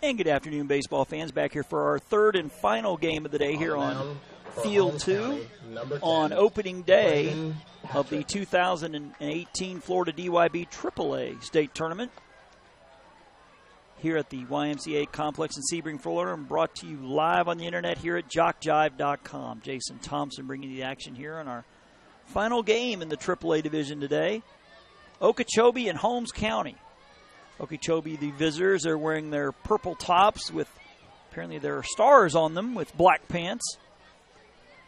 And good afternoon, baseball fans. Back here for our third and final game of the day here on Field 2 on opening day of the 2018 Florida DYB AAA State Tournament here at the YMCA Complex in Sebring, Florida, and brought to you live on the internet here at jockjive.com. Jason Thompson bringing you the action here on our final game in the AAA division today. Okeechobee and Holmes County. Okeechobee, the visitors, are wearing their purple tops with apparently there are stars on them with black pants.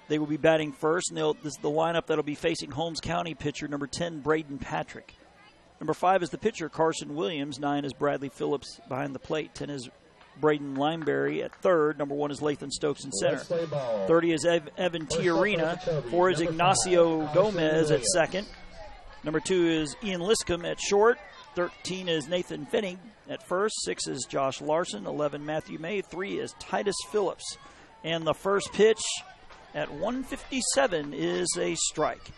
They will be batting first, and this is the lineup that will be facing Holmes County pitcher number 10, Braden Patrick. Number 5 is the pitcher, Carson Williams. 9 is Bradley Phillips behind the plate. 10 is Braden Lineberry at third. Number 1 is Lathan Stokes in center. 30 is Evan Tiarina. 4 is Ignacio Gomez at second. Number 2 is Ian Liscombe at short. 13 is Nathan Finning at first. 6 is Josh Larson. 11, Matthew May. 3 is Titus Phillips. And the first pitch at 157 is a strike.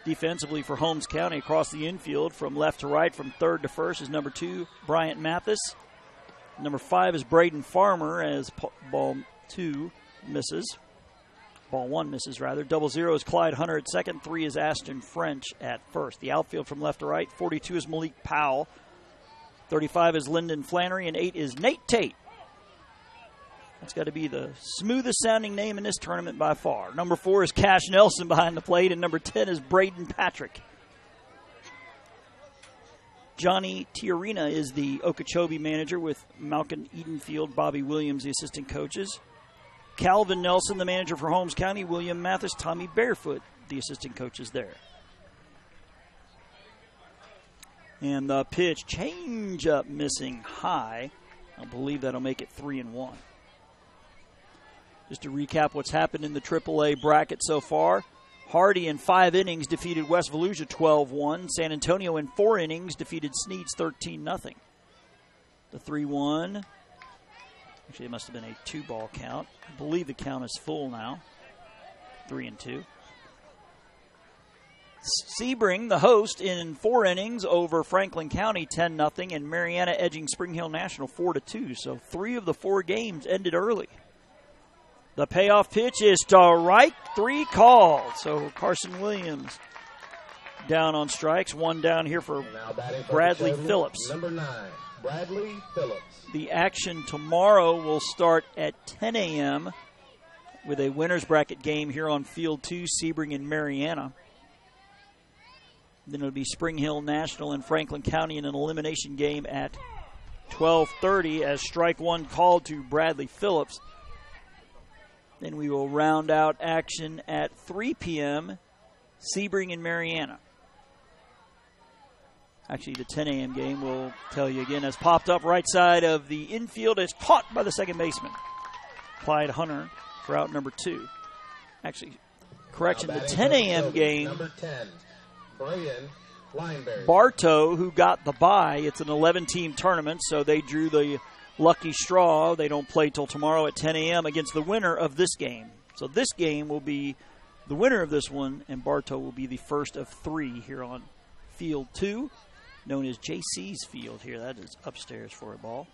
Defensively for Holmes County across the infield from left to right, from third to first, is number 2, Bryant Mathis. Number 5 is Braden Farmer as ball 2 misses. Ball 1 misses, rather. 00 is Clyde Hunter at second. 3 is Ashton French at first. The outfield from left to right. 42 is Malik Powell. 35 is Lyndon Flannery. And 8 is Nate Tate. That's got to be the smoothest sounding name in this tournament by far. Number 4 is Cash Nelson behind the plate. And number 10 is Braden Patrick. Johnny Tiarina is the Okeechobee manager with Malcolm Edenfield, Bobby Williams, the assistant coaches. Calvin Nelson, the manager for Holmes County. William Mathis, Tommy Barefoot, the assistant coaches there. And the pitch, change up missing high. I believe that'll make it 3-1. Just to recap what's happened in the AAA bracket so far. Hardy in 5 innings defeated West Volusia 12-1. San Antonio in 4 innings defeated Sneads 13-0. The 3-1. Actually, it must have been a 2-ball count. I believe the count is full now. 3-2. Sebring, the host, in 4 innings over Franklin County 10-0, and Mariana edging Spring Hill National 4-2. So 3 of the 4 games ended early. The payoff pitch is strike 3 called. So Carson Williams down on strikes. 1 down here for Bradley Phillips. Number 9, Bradley Phillips. The action tomorrow will start at 10 a.m. with a winner's bracket game here on Field 2, Sebring and Mariana. Then it'll be Spring Hill National and Franklin County in an elimination game at 12:30 as strike 1 called to Bradley Phillips. Then we will round out action at 3 p.m., Sebring and Mariana. Actually, the 10 a.m. game, we'll tell you again, has popped up right side of the infield. It's caught by the second baseman, Clyde Hunter, for out number 2. Actually, correction, the 10 a.m. game, number 10, Braden Lineberry. Bartow, who got the bye. It's an 11-team tournament, so they drew the lucky straw. They don't play till tomorrow at 10 a.m. against the winner of this game. So this game will be the winner of this one, and Bartow will be the first of 3 here on Field 2, known as JC's Field here. That is upstairs for a ball.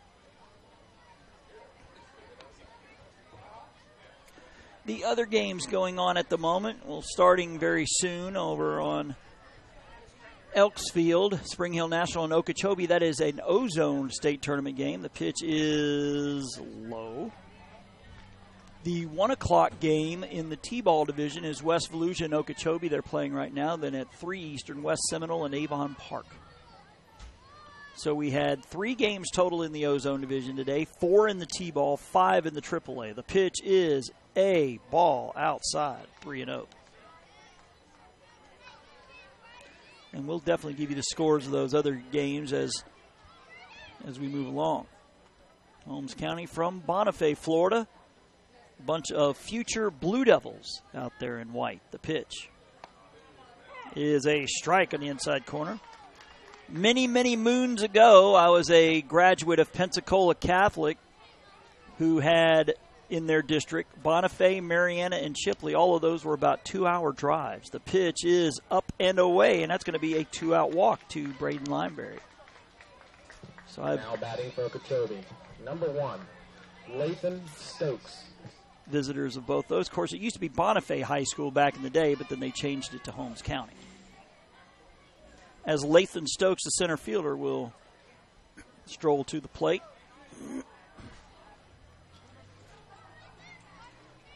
The other games going on at the moment, well, starting very soon over on Elks Field, Spring Hill National and Okeechobee. That is an Ozone State Tournament game. The pitch is low. The 1 o'clock game in the T-ball division is West Volusia and Okeechobee. They're playing right now. Then at 3 Eastern, West Seminole and Avon Park. So we had 3 games total in the Ozone division today, 4 in the T-ball, 5 in the AAA. The pitch is a ball outside, 3-0. And we'll definitely give you the scores of those other games as we move along. Holmes County from Bonifay, Florida. A bunch of future Blue Devils out there in white. The pitch is a strike on the inside corner. Many, many moons ago, I was a graduate of Pensacola Catholic who had in their district Bonifay, Mariana, and Chipley. All of those were about 2-hour drives. The pitch is up and away, and that's going to be a 2-out walk to Braden Lineberry. So now batting for Okeechobee, number 1, Lathan Stokes. Visitors of both those. Of course, it used to be Bonifay High School back in the day, but then they changed it to Holmes County. As Lathan Stokes, the center fielder, will stroll to the plate.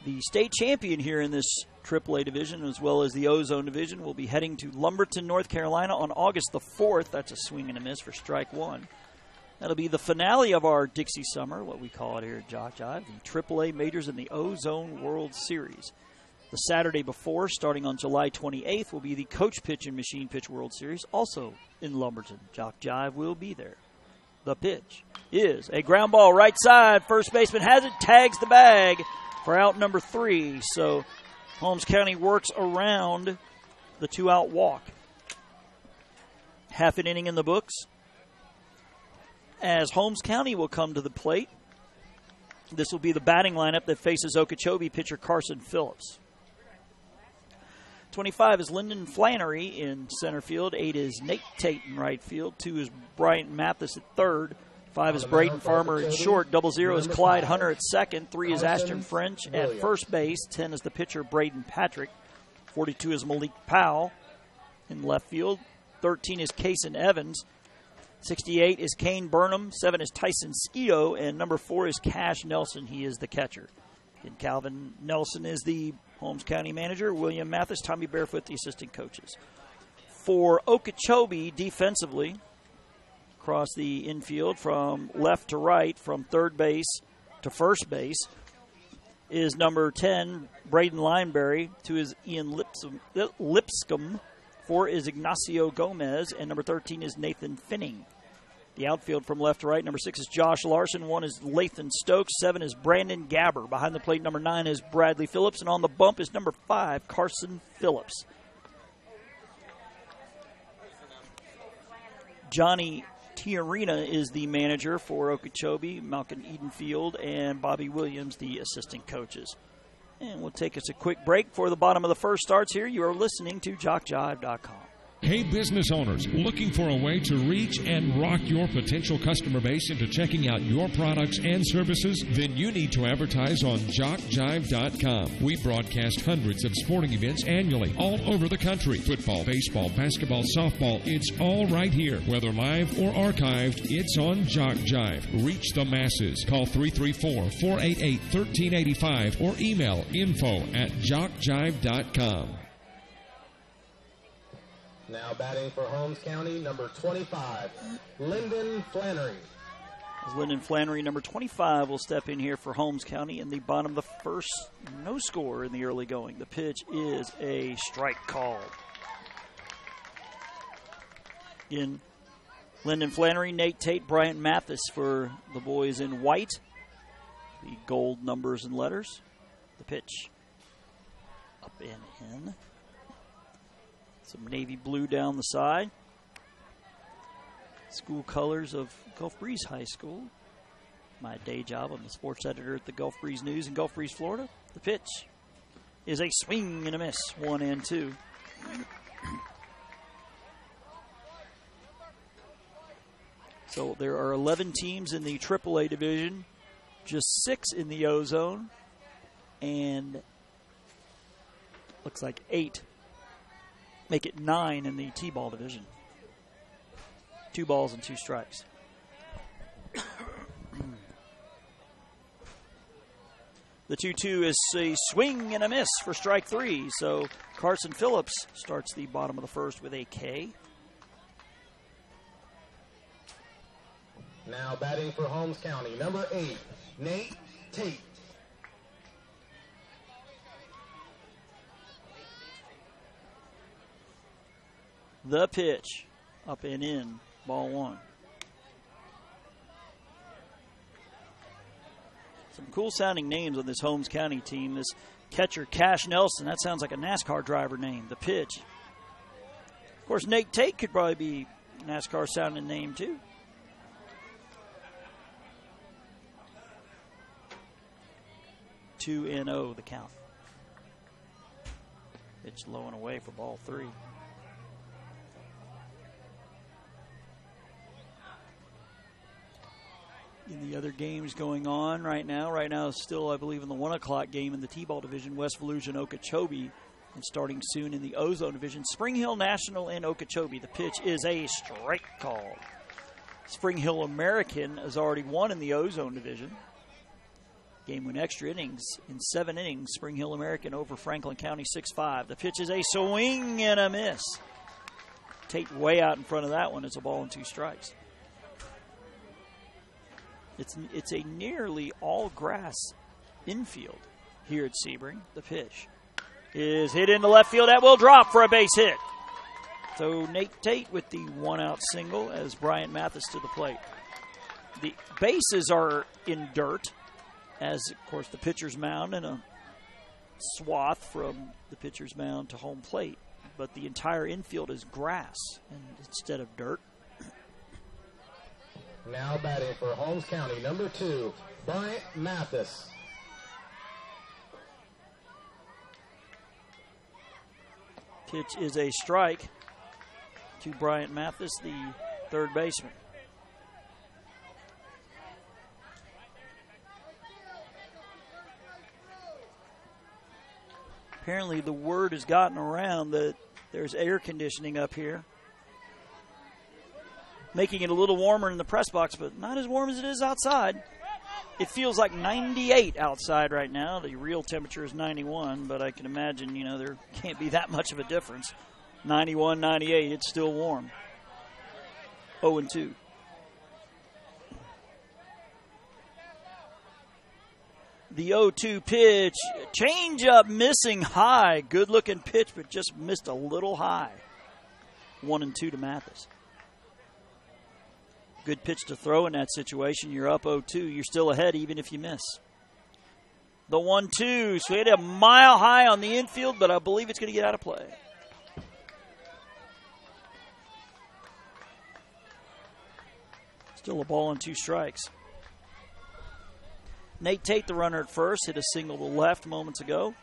The state champion here in this AAA division, as well as the O-Zone division, will be heading to Lumberton, North Carolina on August the 4th. That's a swing and a miss for strike one. That'll be the finale of our Dixie Summer, what we call it here at Jock Jive, the AAA Majors and the O-Zone World Series. The Saturday before, starting on July 28th, will be the Coach Pitch and Machine Pitch World Series, also in Lumberton. Jock Jive will be there. The pitch is a ground ball right side. First baseman has it, tags the bag for out number 3. So Holmes County works around the 2-out walk. Half an inning in the books, as Holmes County will come to the plate. This will be the batting lineup that faces Okeechobee pitcher Carson Phillips. 25 is Lyndon Flannery in center field. 8 is Nate Tate in right field. 2 is Bryant Mathis at third. 5 is Braden Farmer at short. 00 is Clyde Hunter at second. 3 is Ashton French at first base. 10 is the pitcher Braden Patrick. 42 is Malik Powell in left field. 13 is Kason Evans. 68 is Kane Burnham. 7 is Tyson Skeeto. And number 4 is Cash Nelson. He is the catcher. And Calvin Nelson is the Holmes County manager. William Mathis, Tommy Barefoot, the assistant coaches. For Okeechobee, defensively, across the infield from left to right, from third base to first base, is number 10, Braden Lineberry. 2 is Ian Lipscomb. 4 is Ignacio Gomez. And number 13 is Nathan Finning. The outfield from left to right, number 6 is Josh Larson. 1 is Lathan Stokes. 7 is Brandon Gabber. Behind the plate, number 9 is Bradley Phillips. And on the bump is number 5, Carson Phillips. Johnny Tiarina is the manager for Okeechobee. Malcolm Edenfield and Bobby Williams, the assistant coaches. And we'll take us a quick break before the bottom of the first starts here. You are listening to JockJive.com. Hey, business owners, looking for a way to reach and rock your potential customer base into checking out your products and services? Then you need to advertise on JockJive.com. We broadcast hundreds of sporting events annually all over the country. Football, baseball, basketball, softball, it's all right here. Whether live or archived, it's on Jock Jive. Reach the masses. Call 334-488-1385 or email info@JockJive.com. Now batting for Holmes County, number 25, Lyndon Flannery. As Lyndon Flannery, number 25, will step in here for Holmes County in the bottom of the first. No score in the early going. The pitch is a strike call. In Lyndon Flannery, Nate Tate, Bryant Mathis for the boys in white. The gold numbers and letters. The pitch up and in. Some navy blue down the side. School colors of Gulf Breeze High School. My day job, I'm the sports editor at the Gulf Breeze News in Gulf Breeze, Florida. The pitch is a swing and a miss, 1-2. So there are 11 teams in the AAA division, just 6 in the O-Zone, and looks like 8. Make it 9 in the T-ball division. 2 balls and 2 strikes. The 2-2 is a swing and a miss for strike 3. So Carson Phillips starts the bottom of the first with a K. Now batting for Holmes County, number 8, Nate Tate. The pitch, up and in, ball 1. Some cool sounding names on this Holmes County team. This catcher, Cash Nelson, that sounds like a NASCAR driver name. The pitch. Of course, Nate Tate could probably be a NASCAR sounding name too. Two and 0 the count. Pitch low and away for ball 3. In the other games going on right now still, I believe, in the 1 o'clock game in the T-ball division, West Volusia and Okeechobee. And starting soon in the Ozone division, Spring Hill National and Okeechobee. The pitch is a strike call. Spring Hill American has already won in the Ozone division. Game went extra innings. In 7 innings, Spring Hill American over Franklin County 6-5. The pitch is a swing and a miss. Tate way out in front of that one. It's a ball and 2 strikes. It's a nearly all-grass infield here at Sebring. The pitch is hit into left field. That will drop for a base hit. So Nate Tate with the 1-out single as Bryant Mathis to the plate. The bases are in dirt, as, of course, the pitcher's mound and a swath from the pitcher's mound to home plate. But the entire infield is grass instead of dirt. Now batting for Holmes County, number 2, Bryant Mathis. Pitch is a strike to Bryant Mathis, the third baseman. Apparently the word has gotten around that there's air conditioning up here, making it a little warmer in the press box, but not as warm as it is outside. It feels like 98 outside right now. The real temperature is 91, but I can imagine, there can't be that much of a difference. 91, 98, it's still warm. 0-2. The 0-2 pitch, change-up missing high. Good-looking pitch, but just missed a little high. 1-2 to Mathis. Good pitch to throw in that situation. You're up 0-2. You're still ahead even if you miss. The 1-2. So hit a mile high on the infield, but I believe it's going to get out of play. Still a ball and 2 strikes. Nate Tate, the runner at first, hit a single to left moments ago.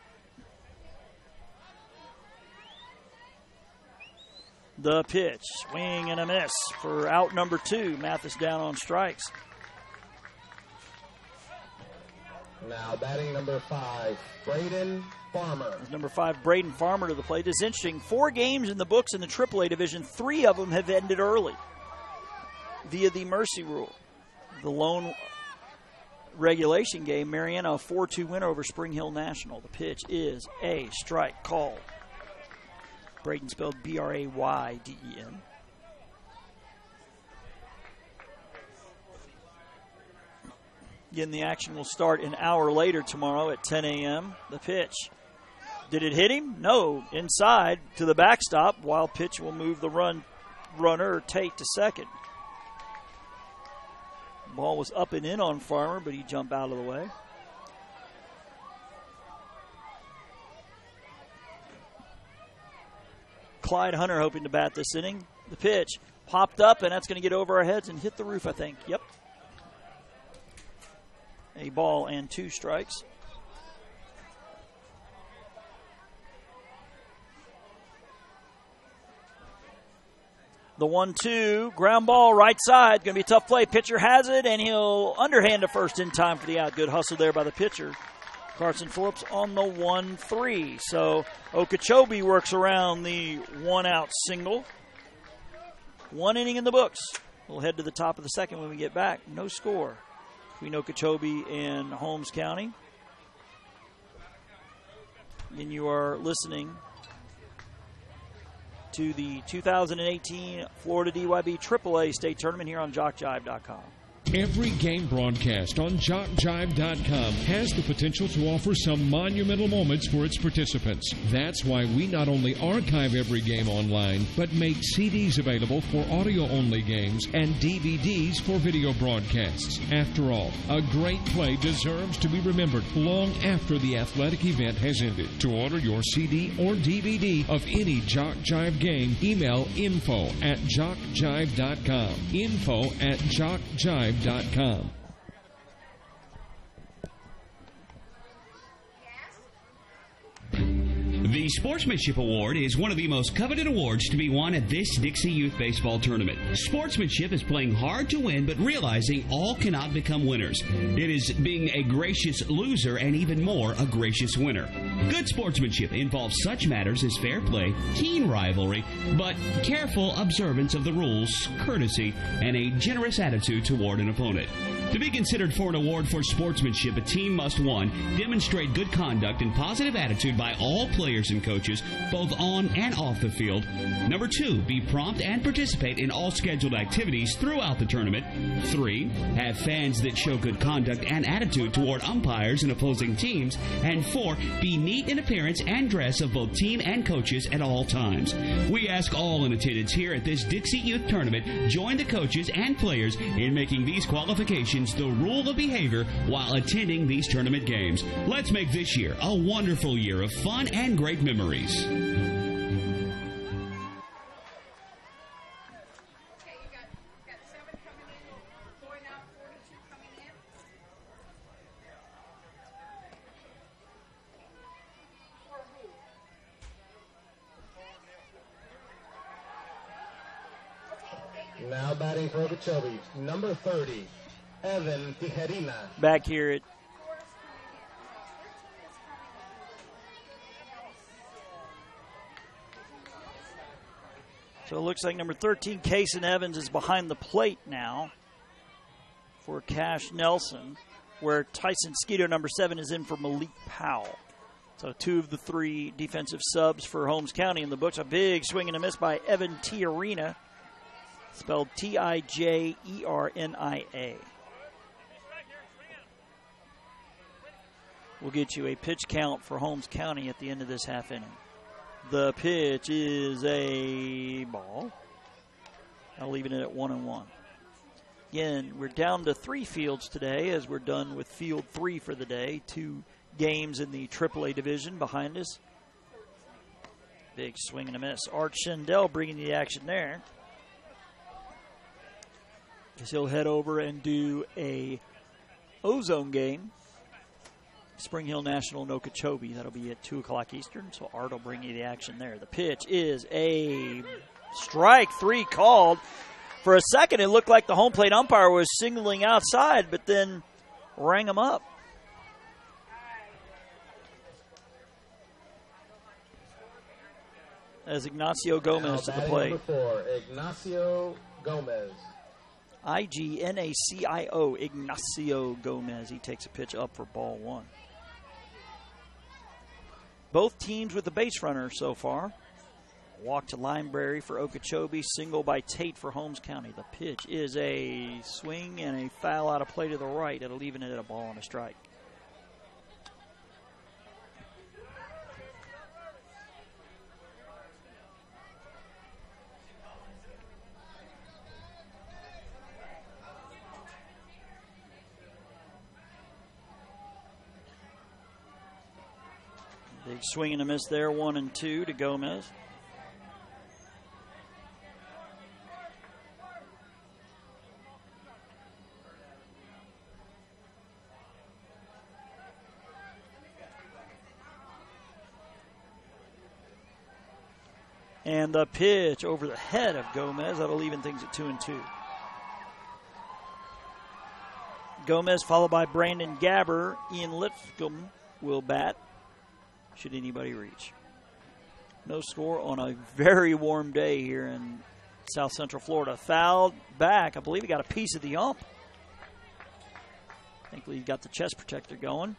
The pitch, swing and a miss for out number 2. Mathis down on strikes. Now batting number 5, Braden Farmer. As number 5, Braden Farmer to the plate. It's interesting. 4 games in the books in the AAA division. 3 of them have ended early via the mercy rule. The lone regulation game, Mariana, a 4-2 winner over Spring Hill National. The pitch is a strike call. Braden spelled B-R-A-Y-D-E-N. Again, the action will start an hour later tomorrow at 10 a.m. The pitch. Did it hit him? No. Inside to the backstop. Wild pitch will move the runner Tate to second. Ball was up and in on Farmer, but he jumped out of the way. Clyde Hunter hoping to bat this inning. The pitch popped up, and that's going to get over our heads and hit the roof, I think. Yep. A ball and 2 strikes. The 1-2, ground ball, right side. Going to be a tough play. Pitcher has it, and he'll underhand to first in time for the out. Good hustle there by the pitcher. Carson Phillips on the 1-3. So Okeechobee works around the 1-out single. 1 inning in the books. We'll head to the top of the second when we get back. No score between Okeechobee and Holmes County. And you are listening to the 2018 Florida DYB AAA State Tournament here on JockJive.com. Every game broadcast on JockJive.com has the potential to offer some monumental moments for its participants. That's why we not only archive every game online, but make CDs available for audio-only games and DVDs for video broadcasts. After all, a great play deserves to be remembered long after the athletic event has ended. To order your CD or DVD of any Jock Jive game, email info@JockJive.com. info@JockJive.com. The The Sportsmanship Award is one of the most coveted awards to be won at this Dixie Youth Baseball Tournament. Sportsmanship is playing hard to win, but realizing all cannot become winners. It is being a gracious loser and even more a gracious winner. Good sportsmanship involves such matters as fair play, keen rivalry, but careful observance of the rules, courtesy, and a generous attitude toward an opponent. To be considered for an award for sportsmanship, a team must, 1, demonstrate good conduct and positive attitude by all players and coaches, both on and off the field. Number 2, be prompt and participate in all scheduled activities throughout the tournament. 3, have fans that show good conduct and attitude toward umpires and opposing teams. And 4, be neat in appearance and dress of both team and coaches at all times. We ask all in attendance here at this Dixie Youth Tournament, join the coaches and players in making these qualifications the rule of behavior while attending these tournament games. Let's make this year a wonderful year of fun and great memories. Now batting for Okeechobee, number 30, Evan Tijerina. Back here at So it looks like number 13, Kason Evans, is behind the plate now for Cash Nelson, where Tyson Skeeto, number 7, is in for Malik Powell. So 2 of the 3 defensive subs for Holmes County in the books. A big swing and a miss by Evan Tijerina, spelled Tijernia. We'll get you a pitch count for Holmes County at the end of this half inning. The pitch is a ball. I'll leave it at 1-1. Again, we're down to 3 fields today as we're done with field 3 for the day. 2 games in the AAA division behind us. Big swing and a miss. Art Schindel bringing the action there. Because he'll head over and do a Ozone game. Spring Hill National in Okeechobee. That'll be at 2 o'clock Eastern, so Art will bring you the action there. The pitch is a strike 3 called. For a second, it looked like the home plate umpire was signaling outside, but then rang him up. As Ignacio Gomez to the plate. Number 4, Ignacio Gomez. Ignacio, Ignacio Gomez. He takes a pitch up for ball 1. Both teams with the base runner so far. Walk to Lineberry for Okeechobee. Single by Tate for Holmes County. The pitch is a swing and a foul out of play to the right. It'll even it at a ball and a strike. Big swing and a miss there, 1-2 to Gomez. And the pitch over the head of Gomez. That'll even things at 2-2. Gomez followed by Brandon Gabber. Ian Lipscomb will bat, should anybody reach. No score on a very warm day here in South Central Florida. Fouled back. I believe he got a piece of the ump. Thankfully, he got the chest protector going.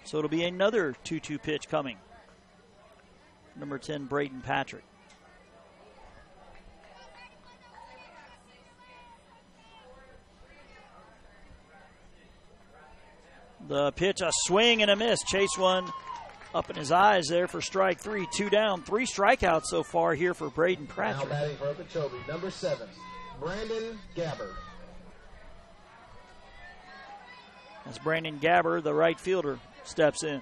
So it'll be another 2-2 pitch coming. Number 10, Braden Patrick. The pitch, a swing and a miss. Chase one up in his eyes there for strike 3. 2 down. 3 strikeouts so far here for Braden Patrick. Now batting for Okeechobee, number 7, Brandon Gabber. As Brandon Gabber, the right fielder, steps in.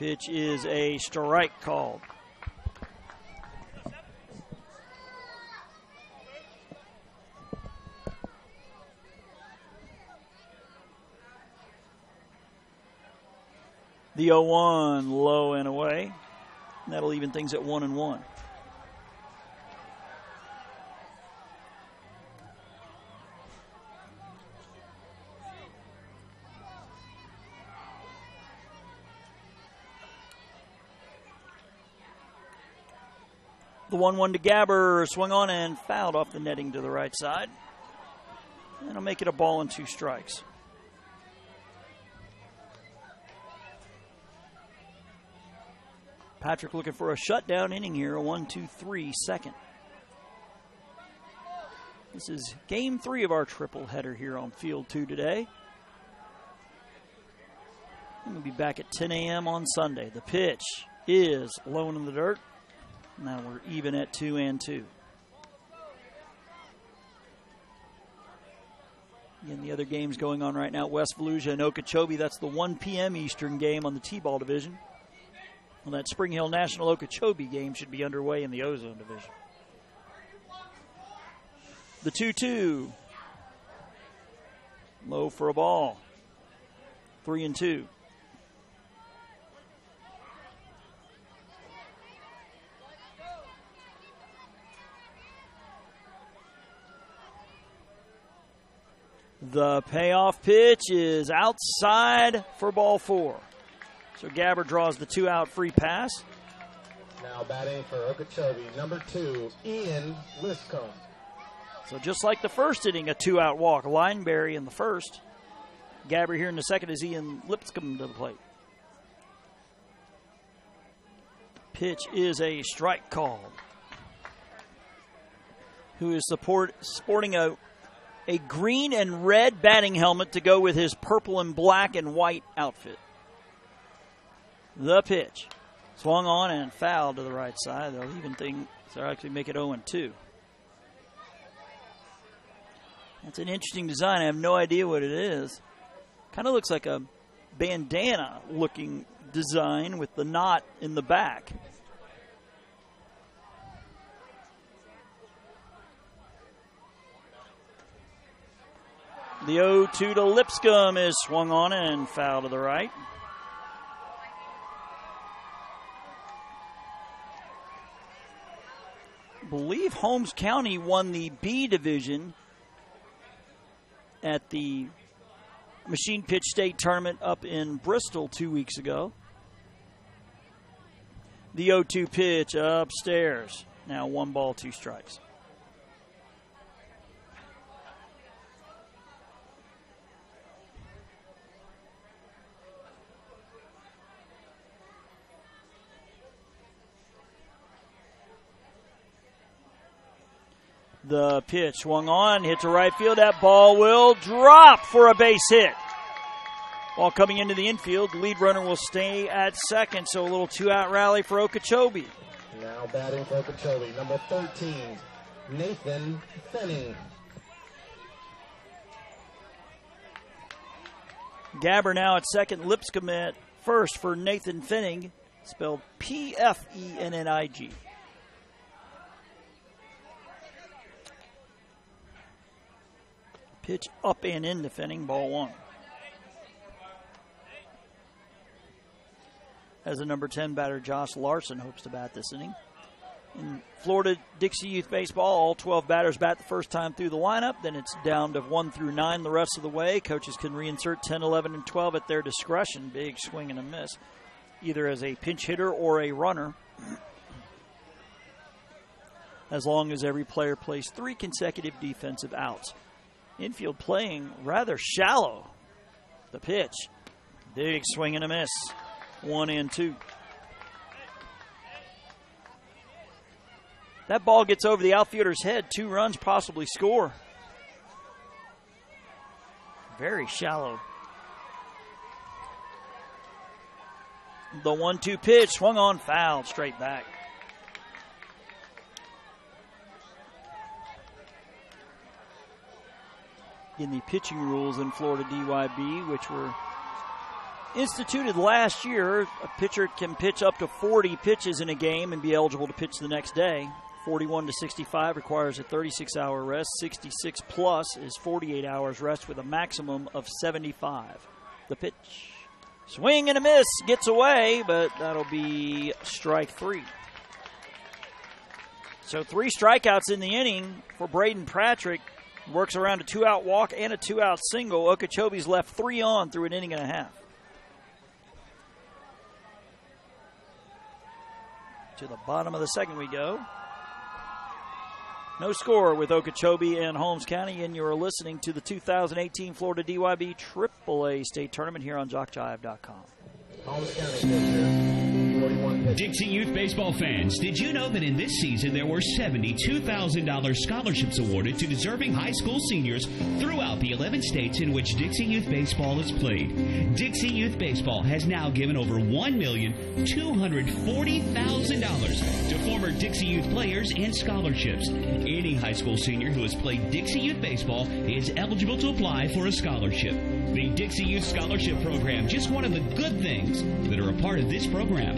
Pitch is a strike called. The 0-1 low and away. And that'll even things at 1-1. The 1-1 to Gabber, swung on and fouled off the netting to the right side. And it'll make it a ball and 2 strikes. Patrick looking for a shutdown inning here, a 1-2-3 second. This is game 3 of our triple header here on Field 2 today. And we'll be back at 10 a.m. on Sunday. The pitch is low in the dirt. Now we're even at 2-2. Again, the other games going on right now, West Volusia and Okeechobee. That's the 1 p.m. Eastern game on the T-ball division. Well, that Spring Hill National Okeechobee game should be underway in the Ozone division. The 2-2. Low for a ball. 3-2. The payoff pitch is outside for ball 4. So Gabber draws the 2-out free pass. Now batting for Okeechobee, number 2, Ian Liscombe. So just like the first inning, a 2-out walk. Lineberry in the first. Gabber here in the second is Ian Lipscomb to the plate. Pitch is a strike called. Who is sporting a green and red batting helmet to go with his purple and black and white outfit. The pitch. Swung on and fouled to the right side. They'll even things, so actually make it 0-2. That's an interesting design. I have no idea what it is. Kind of looks like a bandana-looking design with the knot in the back. The 0-2 to Lipscomb is swung on and fouled to the right. I believe Holmes County won the B division at the Machine Pitch State Tournament up in Bristol 2 weeks ago. The 0-2 pitch upstairs. Now 1 ball, 2 strikes. The pitch swung on, hit to right field. That ball will drop for a base hit. Ball coming into the infield. The lead runner will stay at second, so a little 2-out rally for Okeechobee. Now batting for Okeechobee, number 13, Nathan Fenning. Gabber now at second, Lipscomb at first for Nathan Fenning, spelled P-F-E-N-N-I-G. Pitch up and into Fenning, ball 1. As a number 10 batter, Josh Larson hopes to bat this inning. In Florida Dixie Youth Baseball, all 12 batters bat the first time through the lineup. Then it's down to 1 through 9 the rest of the way. Coaches can reinsert 10, 11, and 12 at their discretion. Big swing and a miss, either as a pinch hitter or a runner, as long as every player plays 3 consecutive defensive outs. Infield playing rather shallow. The pitch. Big swing and a miss. 1-2. That ball gets over the outfielder's head. 2 runs, possibly score. Very shallow. The 1-2 pitch. Swung on, fouled, straight back. In the pitching rules in Florida DYB, which were instituted last year. A pitcher can pitch up to 40 pitches in a game and be eligible to pitch the next day. 41 to 65 requires a 36-hour rest. 66 plus is 48 hours rest with a maximum of 75. The pitch. Swing and a miss. Gets away, but that'll be strike 3. So 3 strikeouts in the inning for Braden Patrick. Works around a 2-out walk and a 2-out single. Okeechobee's left 3 on through an inning and a half. To the bottom of the second we go. No score with Okeechobee and Holmes County, and you're listening to the 2018 Florida DYB AAA State Tournament here on JockJive.com. Holmes County pitcher, 41 pitches. Dixie Youth Baseball fans, did you know that in this season there were $72,000 scholarships awarded to deserving high school seniors throughout the 11 states in which Dixie Youth Baseball is played? Dixie Youth Baseball has now given over $1,240,000 to former Dixie Youth players and scholarships. Any high school senior who has played Dixie Youth Baseball is eligible to apply for a scholarship. The Dixie Youth Scholarship Program, just one of the good things that are a part of this program.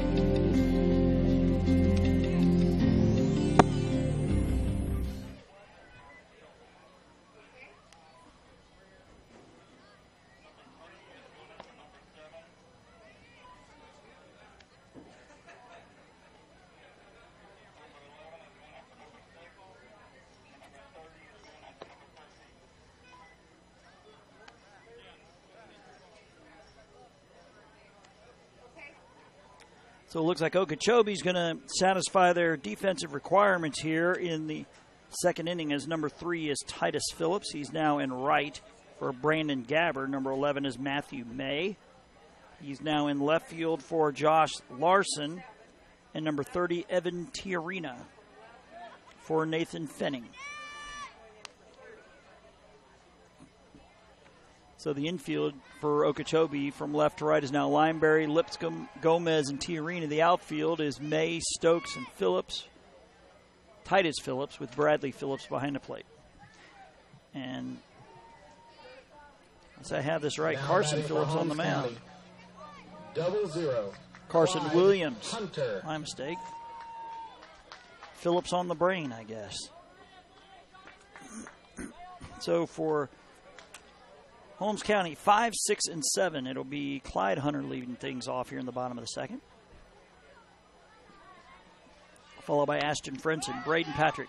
So it looks like Okeechobee's going to satisfy their defensive requirements here in the second inning, as number 3 is Titus Phillips. He's now in right for Brandon Gabbard. Number 11 is Matthew May. He's now in left field for Josh Larson. And number 30, Evan Tiarina for Nathan Fenning. So the infield for Okeechobee from left to right is now Lineberry, Lipscomb, Gomez, and Tiarina. The outfield is May, Stokes, and Phillips. Titus Phillips with Bradley Phillips behind the plate. And once I have this right, Now Carson batting for Phillips on the Holmes mound. County. 0-0. Carson Clyde Williams. Hunter. My mistake. Phillips on the brain, I guess. So for Holmes County, 5, 6, and 7. It'll be Clyde Hunter leading things off here in the bottom of the second. Followed by Ashton French and Braden Patrick.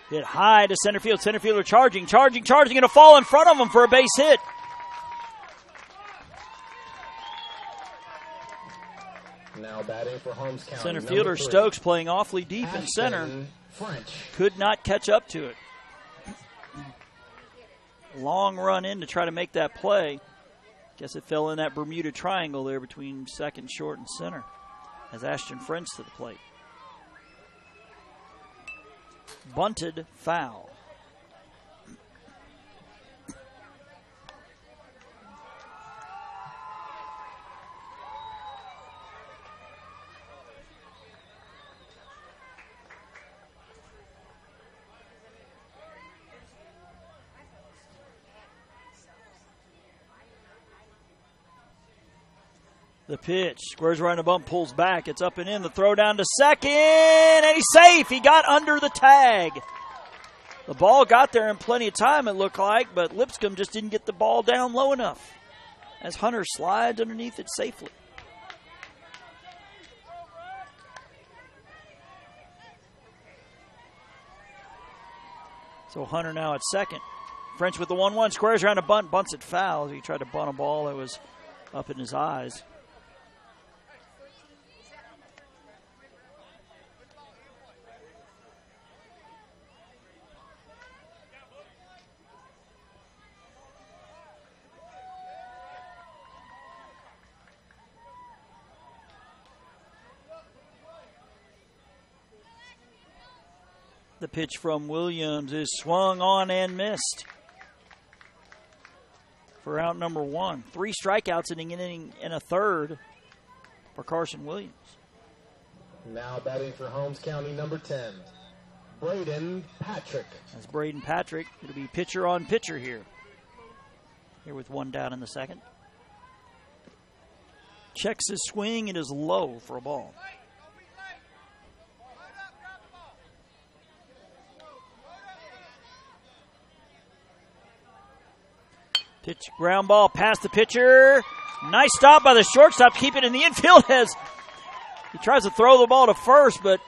Hit high to center field. Center fielder charging, and a fall in front of him for a base hit. Now batting for Holmes County. Center number fielder 3. Stokes playing awfully deep in center. Ashton French. Could not catch up to it. Long run in to try to make that play. Guess it fell in that Bermuda Triangle there between second, short, and center. As Ashton French to the plate. Bunted foul. The pitch, squares right on the bump, pulls back. It's up and in. The throw down to second, and he's safe. He got under the tag. The ball got there in plenty of time, it looked like, but Lipscomb just didn't get the ball down low enough as Hunter slides underneath it safely. So Hunter now at second. French with the 1-1, squares around a bunt, bunts it foul. He tried to bunt a ball that was up in his eyes. The pitch from Williams is swung on and missed for out number 1. 3 strikeouts in an inning and a third for Carson Williams. Now batting for Holmes County, number 10, Braden Patrick. That's Braden Patrick. It'll be pitcher on pitcher here. Here with 1 down in the second. Checks his swing. It is low for a ball. Pitch, ground ball past the pitcher. Nice stop by the shortstop. Keep it in the infield as he tries to throw the ball to first, but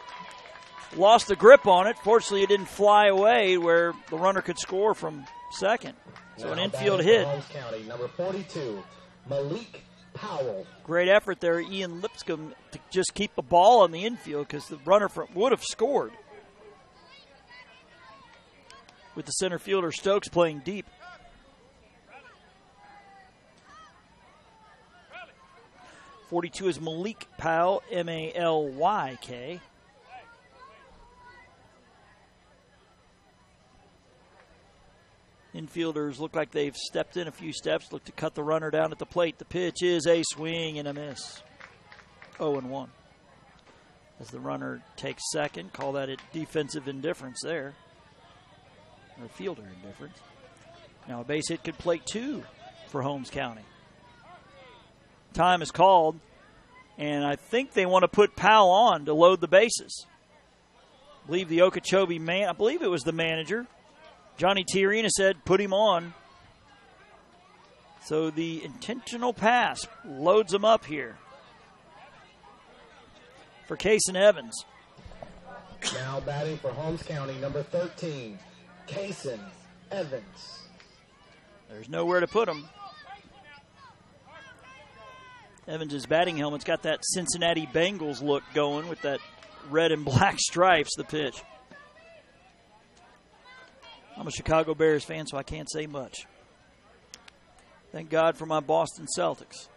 lost the grip on it. Fortunately, it didn't fly away where the runner could score from second. So now an infield hit. Holmes County, number 42, Malik Powell. Great effort there, Ian Lipscomb, to just keep the ball on the infield because the runner would have scored. With the center fielder Stokes playing deep. .42 is Malik Powell, M-A-L-Y-K. Infielders look like they've stepped in a few steps, look to cut the runner down at the plate. The pitch is a swing and a miss. 0-1. As the runner takes second, call that a defensive indifference there. Or fielder indifference. Now a base hit could plate 2 for Holmes County. Time is called, and I think they want to put Powell on to load the bases. I believe the Okeechobee man, I believe it was the manager, Johnny Tiarina, said put him on. So the intentional pass loads him up here for Kaysen Evans. Now batting for Holmes County, number 13, Kaysen Evans. There's nowhere to put him. Evans' batting helmet's got that Cincinnati Bengals look going with that red and black stripes, the pitch. I'm a Chicago Bears fan, so I can't say much. Thank God for my Boston Celtics.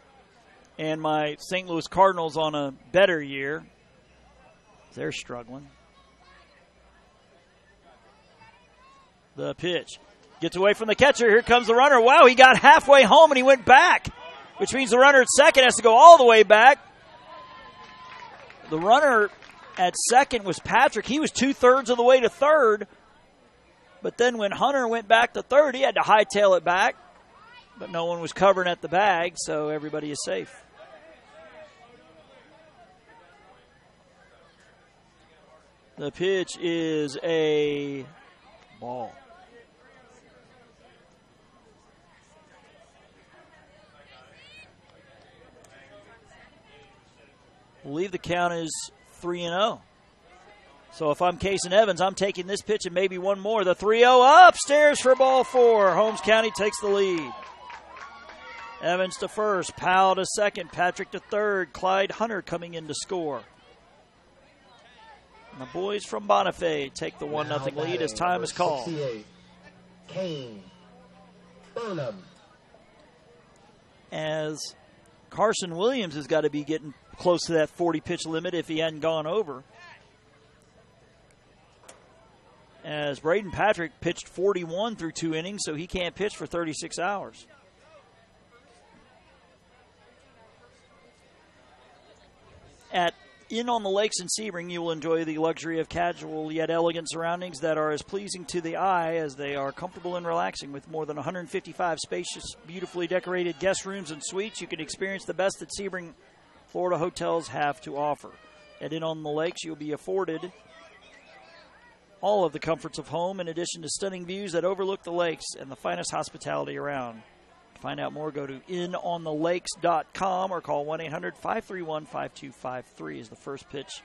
And my St. Louis Cardinals on a better year. They're struggling. The pitch. Gets away from the catcher. Here comes the runner. Wow, he got halfway home and he went back, which means the runner at second has to go all the way back. The runner at second was Patrick. He was 2/3 of the way to third. But then when Hunter went back to third, he had to hightail it back. But no one was covering at the bag, so everybody is safe. The pitch is a ball. I believe the count is 3-0. So if I'm Kaysen Evans, I'm taking this pitch and maybe one more. The 3-0 upstairs for ball 4. Holmes County takes the lead. Evans to first, Powell to second, Patrick to third, Clyde Hunter coming in to score. And the boys from Bonifay take the 1-0 lead as time is called. Kane Burnham. As Carson Williams has got to be getting close to that 40-pitch limit if he hadn't gone over. As Braden Patrick pitched 41 through 2 innings, so he can't pitch for 36 hours. At Inn on the Lakes in Sebring, you will enjoy the luxury of casual yet elegant surroundings that are as pleasing to the eye as they are comfortable and relaxing. With more than 155 spacious, beautifully decorated guest rooms and suites, you can experience the best that Sebring, Florida hotels have to offer. At Inn on the Lakes, you'll be afforded all of the comforts of home, in addition to stunning views that overlook the lakes and the finest hospitality around. To find out more, go to inonthelakes.com or call 1-800-531-5253 as the first pitch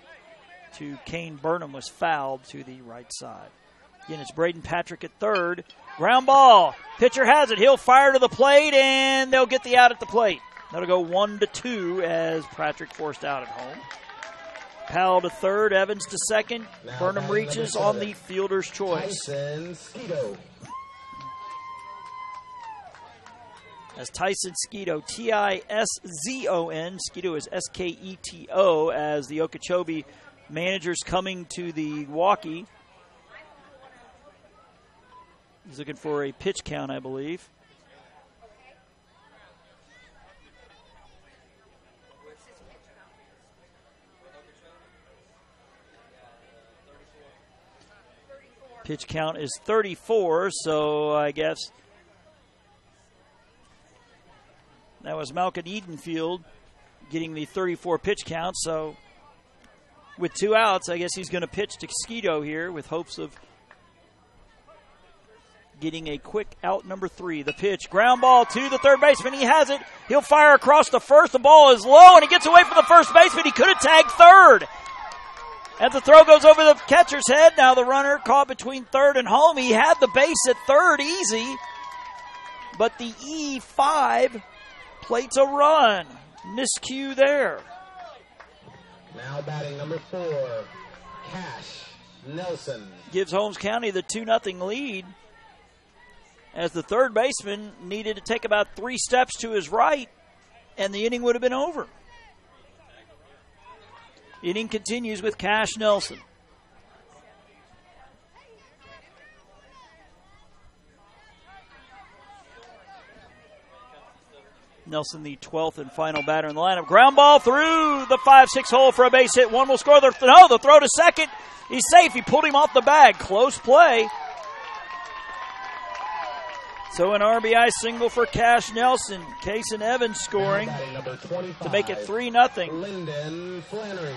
to Kane Burnham was fouled to the right side. Again, it's Braden Patrick at third. Ground ball. Pitcher has it. He'll fire to the plate, and they'll get the out at the plate. That'll go 1-2 as Patrick forced out at home. Powell to third, Evans to second. Now Burnham reaches on the fielder's choice. Tyson Skeeto. As Tyson Skeeto, T-I-S-Z-O-N. Skeeto is S-K-E-T-O as the Okeechobee manager's coming to the walkie. He's looking for a pitch count, I believe. Pitch count is 34, so I guess that was Malcolm Edenfield getting the 34 pitch count. So with 2 outs, I guess he's going to pitch to Skeeto here with hopes of getting a quick out number 3. The pitch, ground ball to the third baseman. He has it. He'll fire across to first. The ball is low, and he gets away from the first baseman. He could have tagged third. As the throw goes over the catcher's head, now the runner caught between third and home. He had the base at third easy, but the E5 plates a run. Miscue there. Now batting number 4, Cash Nelson. Gives Holmes County the 2-0 lead, as the third baseman needed to take about 3 steps to his right, and the inning would have been over. Inning continues with Cash Nelson. Nelson, the 12th and final batter in the lineup. Ground ball through the 5-6 hole for a base hit. One will score. The throw to second. He's safe. He pulled him off the bag. Close play. So an RBI single for Cash Nelson. Case and Evans scoring to make it 3-0. Lyndon Flannery.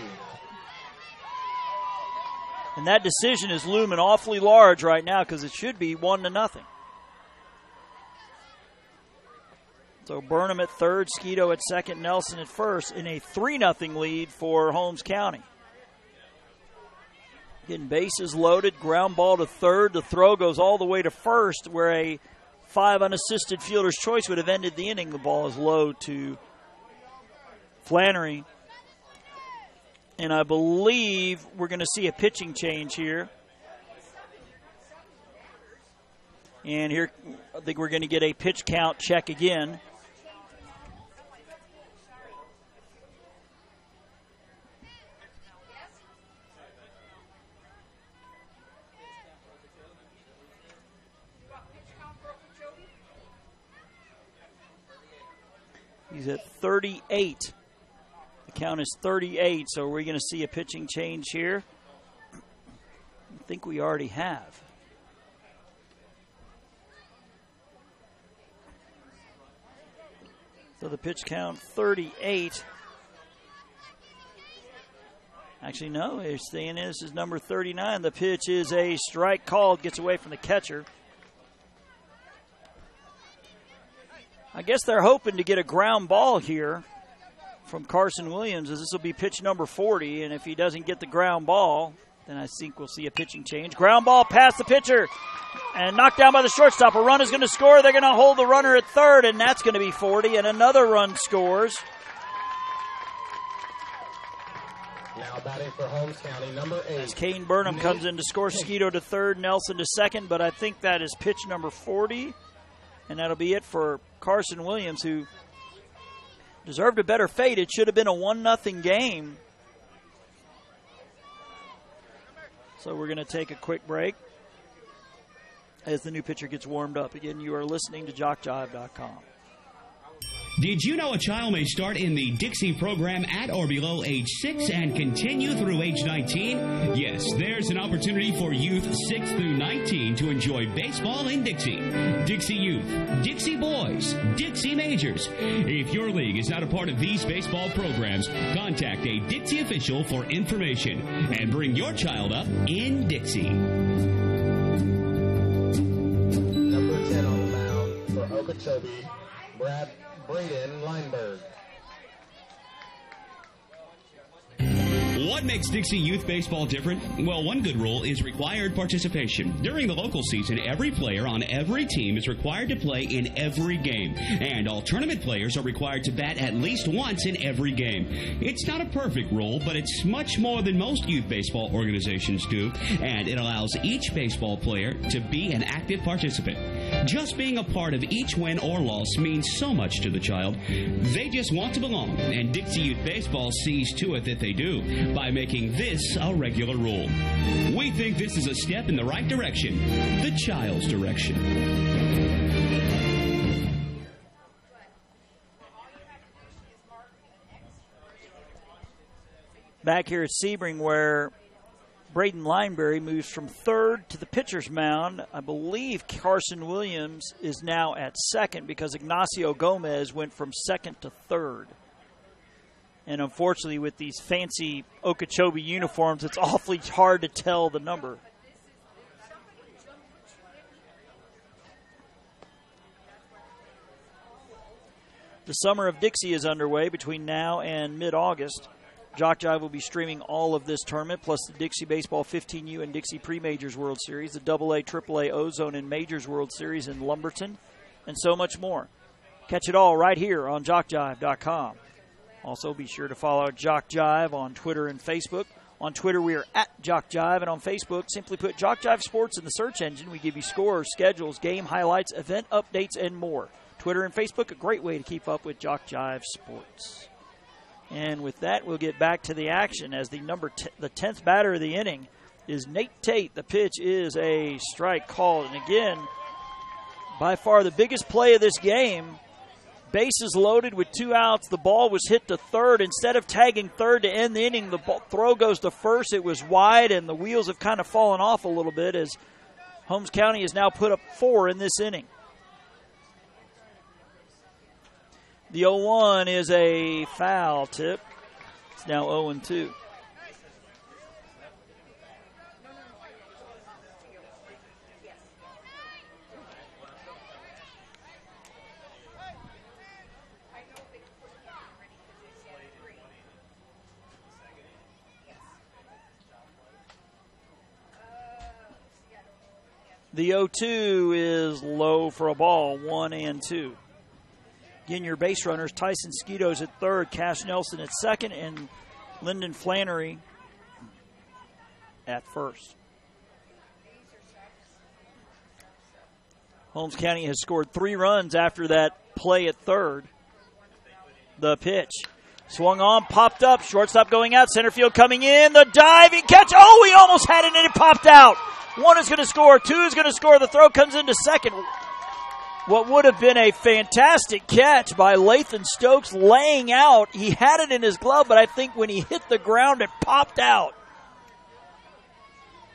And that decision is looming awfully large right now because it should be 1-0. So Burnham at third, Skeeto at second, Nelson at first in a 3-0 lead for Holmes County. Getting bases loaded, ground ball to third. The throw goes all the way to first, where a 5 unassisted fielder's choice would have ended the inning. The ball is low to Flannery. And I believe we're going to see a pitching change here. And here, I think we're going to get a pitch count check again. He's at 38. The count is 38, so we're going to see a pitching change here. I think we already have. So the pitch count 38. Actually, no, they're saying this is number 39. The pitch is a strike called, gets away from the catcher. I guess they're hoping to get a ground ball here from Carson Williams, as this will be pitch number 40, and if he doesn't get the ground ball, then I think we'll see a pitching change. Ground ball past the pitcher and knocked down by the shortstop. A run is going to score. They're going to hold the runner at third, and that's going to be 40, and another run scores. Now batting for Holmes County, number 8. As Kane Burnham comes in to score, Skeeto to third, Nelson to second, but I think that is pitch number 40, and that'll be it for Carson Williams, who deserved a better fate. It should have been a 1-0 game. So we're going to take a quick break as the new pitcher gets warmed up. Again, you are listening to JockJive.com. Did you know a child may start in the Dixie program at or below age 6 and continue through age 19? Yes, there's an opportunity for youth 6 through 19 to enjoy baseball in Dixie. Dixie Youth, Dixie Boys, Dixie Majors. If your league is not a part of these baseball programs, contact a Dixie official for information and bring your child up in Dixie. Number 10 on the mound for Okeechobee, Braden Lineberg. What makes Dixie Youth Baseball different? Well, one good rule is required participation. During the local season, every player on every team is required to play in every game, and all tournament players are required to bat at least once in every game. It's not a perfect rule, but it's much more than most youth baseball organizations do, and it allows each baseball player to be an active participant. Just being a part of each win or loss means so much to the child. They just want to belong, and Dixie Youth Baseball sees to it that they do by making this a regular rule. We think this is a step in the right direction, the child's direction. Back here at Sebring, where Braden Lineberry moves from third to the pitcher's mound. I believe Carson Williams is now at second because Ignacio Gomez went from second to third. And unfortunately, with these fancy Okeechobee uniforms, it's awfully hard to tell the number. The Summer of Dixie is underway between now and mid-August. Jock Jive will be streaming all of this tournament, plus the Dixie Baseball 15U and Dixie Pre-Majors World Series, the AA, AAA, Ozone, and Majors World Series in Lumberton, and so much more. Catch it all right here on JockJive.com. Also, be sure to follow Jock Jive on Twitter and Facebook. On Twitter, we are at Jock Jive, and on Facebook, simply put Jock Jive Sports in the search engine. We give you scores, schedules, game highlights, event updates, and more. Twitter and Facebook, a great way to keep up with Jock Jive Sports. And with that, we'll get back to the action as the 10th batter of the inning is Nate Tate. The pitch is a strike called. And again, by far the biggest play of this game, bases loaded with 2 outs. The ball was hit to third. Instead of tagging third to end the inning, the throw goes to first. It was wide, and the wheels have kind of fallen off a little bit as Holmes County has now put up 4 in this inning. The 0-1 is a foul tip. It's now 0-2. The 0-2 is low for a ball, 1-2. Again, your base runners, Tyson Skeetos at third, Cash Nelson at second, and Lyndon Flannery at first. Holmes County has scored 3 runs after that play at third. The pitch. Swung on, popped up, shortstop going out, center field coming in, the diving catch. Oh, he almost had it and it popped out. 1 is going to score, 2 is going to score. The throw comes into second. What would have been a fantastic catch by Lathan Stokes laying out. He had it in his glove, but I think when he hit the ground, it popped out.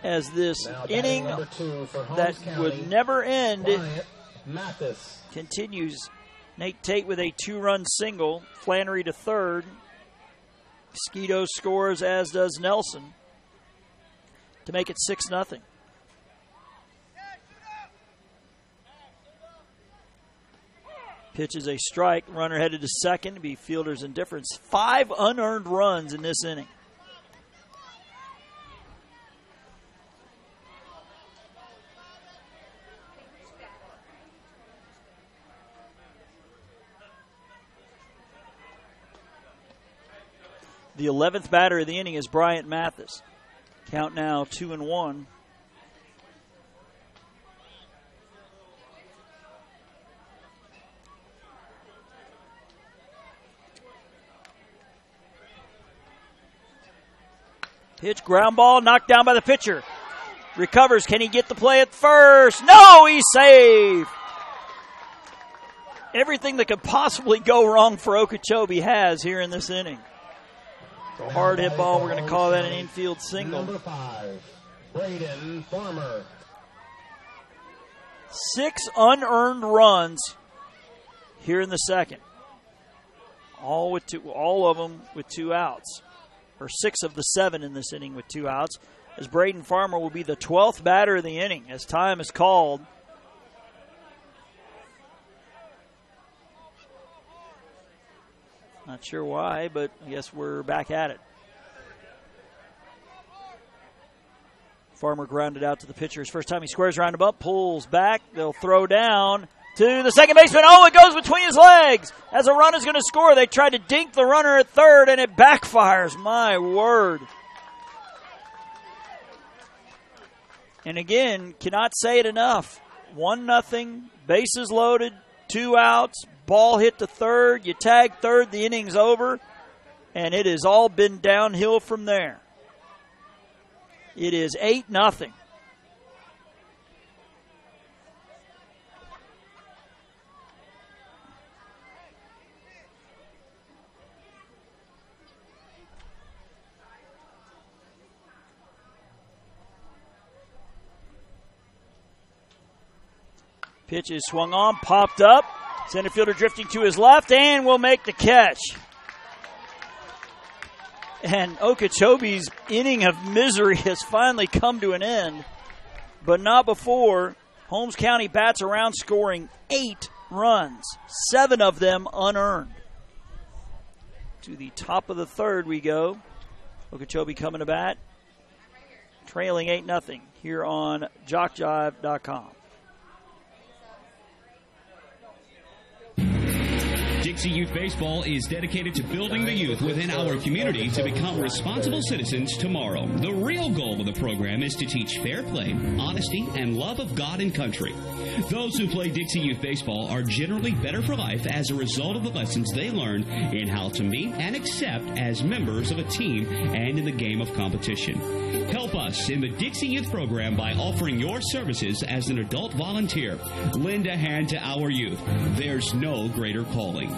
As this inning that would never end continues. Nate Tate with a 2-run single. Flannery to third. Skeeto scores, as does Nelson, to make it 6-0. Pitch is a strike. Runner headed to second to be fielder's indifference. 5 unearned runs in this inning. The 11th batter of the inning is Bryant Mathis. Count now 2-1. Pitch, ground ball, knocked down by the pitcher. Recovers. Can he get the play at first? No, he's safe. Everything that could possibly go wrong for Okeechobee has here in this inning. A hard hit ball. We're going to call that an infield single. Number 5, Braden Farmer. 6 unearned runs here in the second. All of them with 2 outs. Or 6 of the 7 in this inning with 2 outs, as Braden Farmer will be the 12th batter of the inning as time is called. Not sure why, but I guess we're back at it. Farmer grounded out to the pitcher. His first time he squares around him up, pulls back. They'll throw down to the second baseman. Oh, it goes between his legs. As a run is going to score, they tried to dink the runner at third, and it backfires. My word. And again, cannot say it enough. 1-0, bases loaded, 2 outs, ball hit to third. You tag third, the inning's over, and it has all been downhill from there. It is 8-0. Pitch is swung on, popped up. Center fielder drifting to his left and will make the catch. And Okeechobee's inning of misery has finally come to an end, but not before Holmes County bats around scoring 8 runs, 7 of them unearned. To the top of the third we go. Okeechobee coming to bat, trailing 8-0 here on JockJive.com. Dixie Youth Baseball is dedicated to building the youth within our community to become responsible citizens tomorrow. The real goal of the program is to teach fair play, honesty, and love of God and country. Those who play Dixie Youth Baseball are generally better for life as a result of the lessons they learn in how to meet and accept as members of a team and in the game of competition. Help us in the Dixie Youth program by offering your services as an adult volunteer. Lend a hand to our youth. There's no greater calling.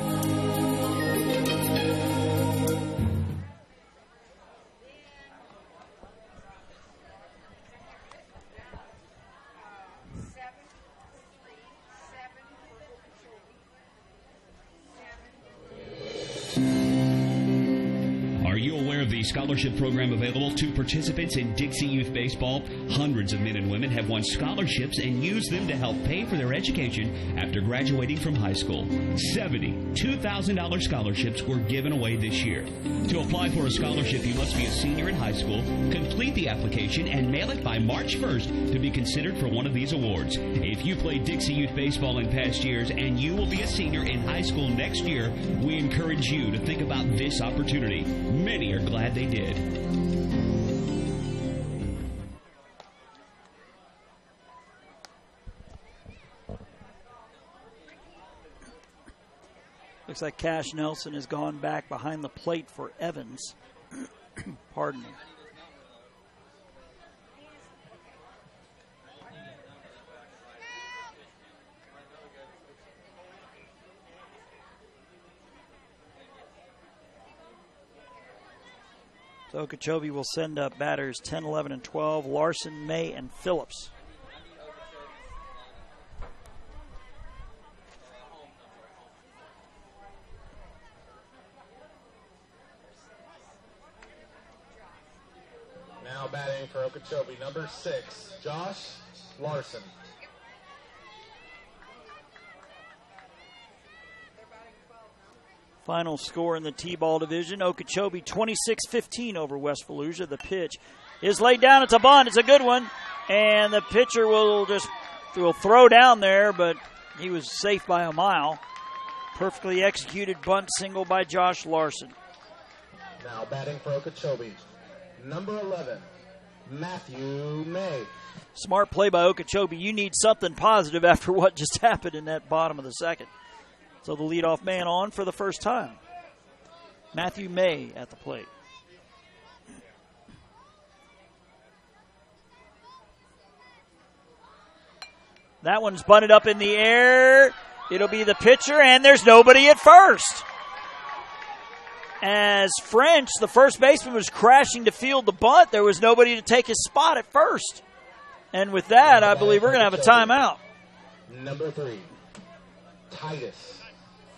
Scholarship program available to participants in Dixie Youth Baseball. Hundreds of men and women have won scholarships and used them to help pay for their education after graduating from high school. 70 $2,000 scholarships were given away this year. To apply for a scholarship, you must be a senior in high school, complete the application, and mail it by March 1st to be considered for one of these awards. If you played Dixie Youth Baseball in past years and you will be a senior in high school next year, we encourage you to think about this opportunity. Many are glad they did. Looks like Cash Nelson has gone back behind the plate for Evans. Pardon me. So Okeechobee will send up batters 10, 11, and 12, Larson, May, and Phillips. Now batting for Okeechobee, number 6, Josh Larson. Final score in the T-ball division, Okeechobee 26-15 over West Fallujah. The pitch is laid down. It's a bunt. It's a good one. And the pitcher will throw down there, but he was safe by a mile. Perfectly executed bunt single by Josh Larson. Now batting for Okeechobee, number 11, Matthew May. Smart play by Okeechobee. You need something positive after what just happened in that bottom of the second. So the leadoff man on for the first time. Matthew May at the plate. That one's bunted up in the air. It'll be the pitcher, and there's nobody at first. As French, the first baseman, was crashing to field the bunt, there was nobody to take his spot at first. And with that, I believe we're going to have a timeout. Number 3, Titus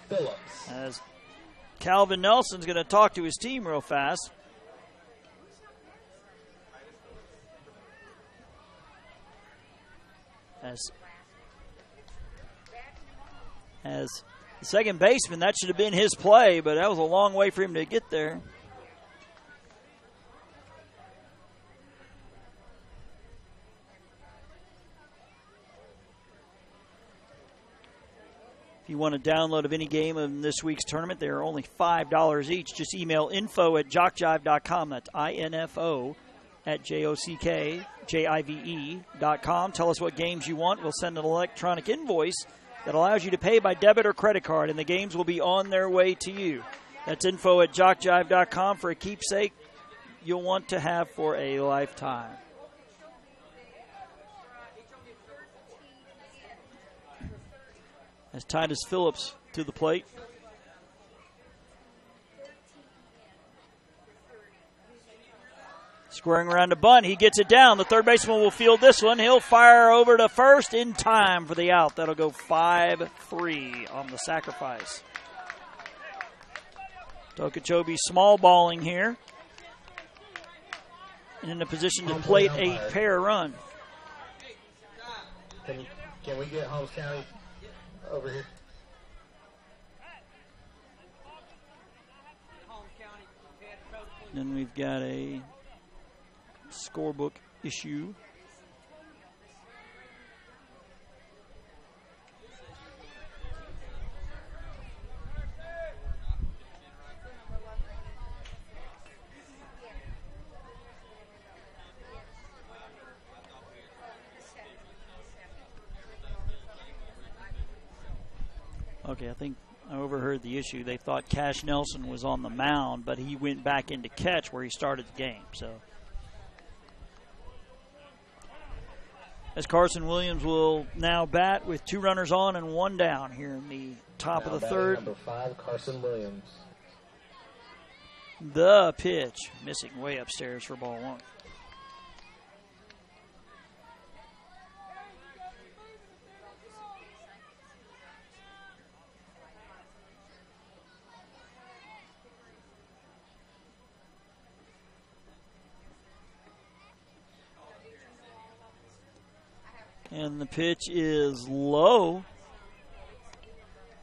Phillips. As Calvin Nelson's going to talk to his team real fast. As the second baseman, that should have been his play, but that was a long way for him to get there. If you want a download of any game in this week's tournament, they are only $5 each. Just email info@jockjive.com. That's info@jockjive.com. Tell us what games you want. We'll send an electronic invoice that allows you to pay by debit or credit card, and the games will be on their way to you. That's info@jockjive.com for a keepsake you'll want to have for a lifetime. As Titus Phillips to the plate. Squaring around to bunt. He gets it down. The third baseman will field this one. He'll fire over to first in time for the out. That'll go 5-3 on the sacrifice. Okeechobee small balling here. and in a position to plate a pair run. Can we get Holmes County over here? Then we've got a scorebook issue. Okay, I think I overheard the issue. They thought Cash Nelson was on the mound, but he went back into catch where he started the game. So, as Carson Williams will now bat with 2 runners on and 1 down here in the top of the third. Number 5, Carson Williams. The pitch, missing way upstairs for ball 1. And the pitch is low.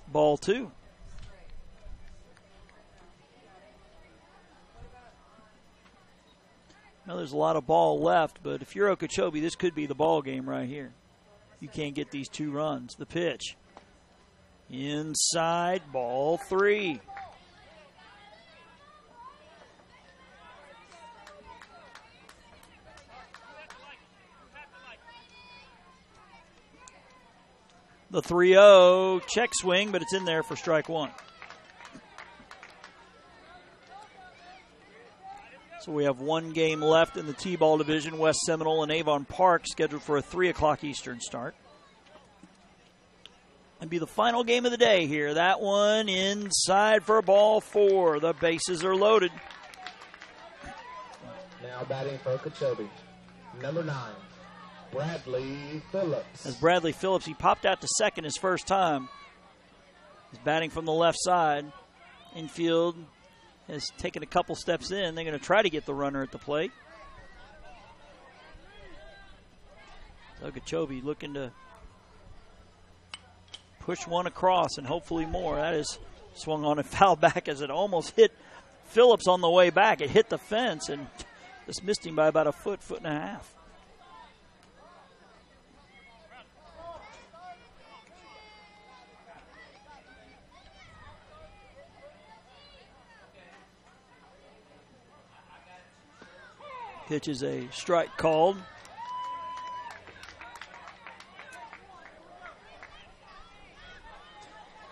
Ball 2. Now there's a lot of ball left, but if you're Okeechobee, this could be the ball game right here. You can't get these 2 runs. The pitch. Inside, ball 3. The 3-0 check swing, but it's in there for strike 1. So we have 1 game left in the T-ball division. West Seminole and Avon Park scheduled for a 3 o'clock Eastern start. It'll be the final game of the day here. That one inside for ball 4. The bases are loaded. Now batting for Okeechobee, number 9. Bradley Phillips. As Bradley Phillips, he popped out to second his first time. He's batting from the left side. Infield has taken a couple steps in. They're going to try to get the runner at the plate. Okeechobee looking to push one across and hopefully more. That is swung on and fouled back as it almost hit Phillips on the way back. It hit the fence and just missed him by about a foot, foot and a half. Pitch is a strike called.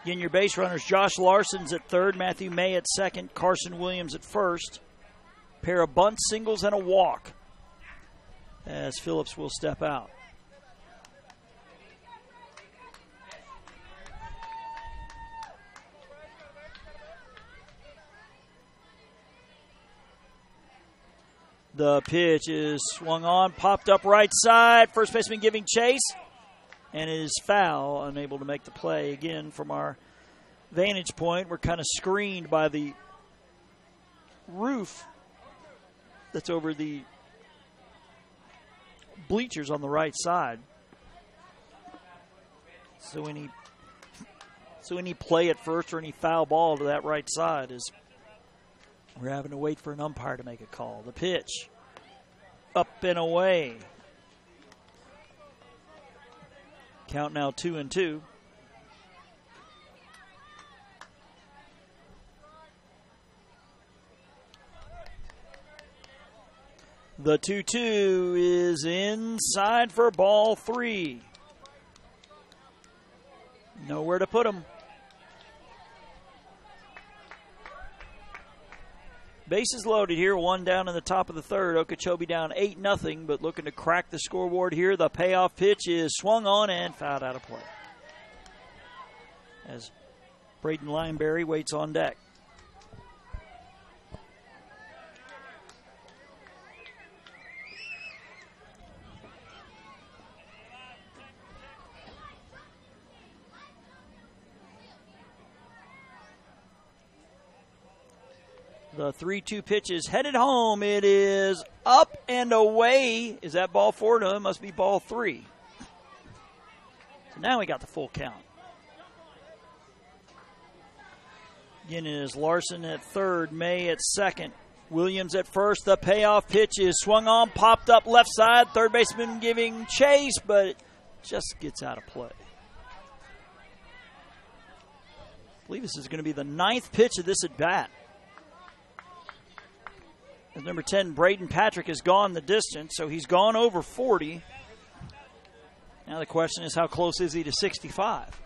Again, your base runners, Josh Larson's at third, Matthew May at second, Carson Williams at first. Pair of bunts, singles, and a walk as Phillips will step out. The pitch is swung on, popped up right side. First baseman giving chase, and it is foul, unable to make the play. Again, from our vantage point, we're kind of screened by the roof that's over the bleachers on the right side. So any play at first or any foul ball to that right side is we're having to wait for an umpire to make a call. The pitch, up and away. Count now 2-2. The 2-2 is inside for ball 3. Nowhere to put him. Bases loaded here, 1 down in the top of the third. Okeechobee down 8-0, but looking to crack the scoreboard here. The payoff pitch is swung on and fouled out of play as Braden Lineberry waits on deck. The 3-2 pitch is headed home. It is up and away. Is that ball 4? No, it must be ball 3. So now we got the full count. Again, it is Larson at third, May at second, Williams at first. The payoff pitch is swung on, popped up left side. Third baseman giving chase, but it just gets out of play. I believe this is going to be the 9th pitch of this at bat. As number 10, Braden Patrick, has gone the distance, so he's gone over 40. Now the question is, how close is he to 65?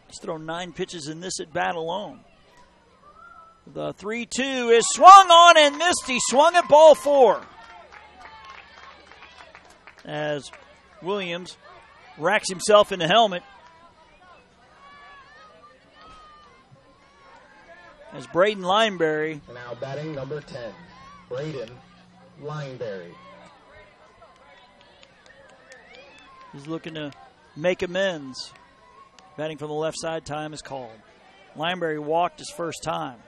He's thrown 9 pitches in this at bat alone. The 3-2 is swung on and missed. He swung at ball 4. As Williams racks himself in the helmet. As Braden Lineberry. Now batting number 10, Braden Lineberry. He's looking to make amends. Batting from the left side, time is called. Lineberry walked his first time.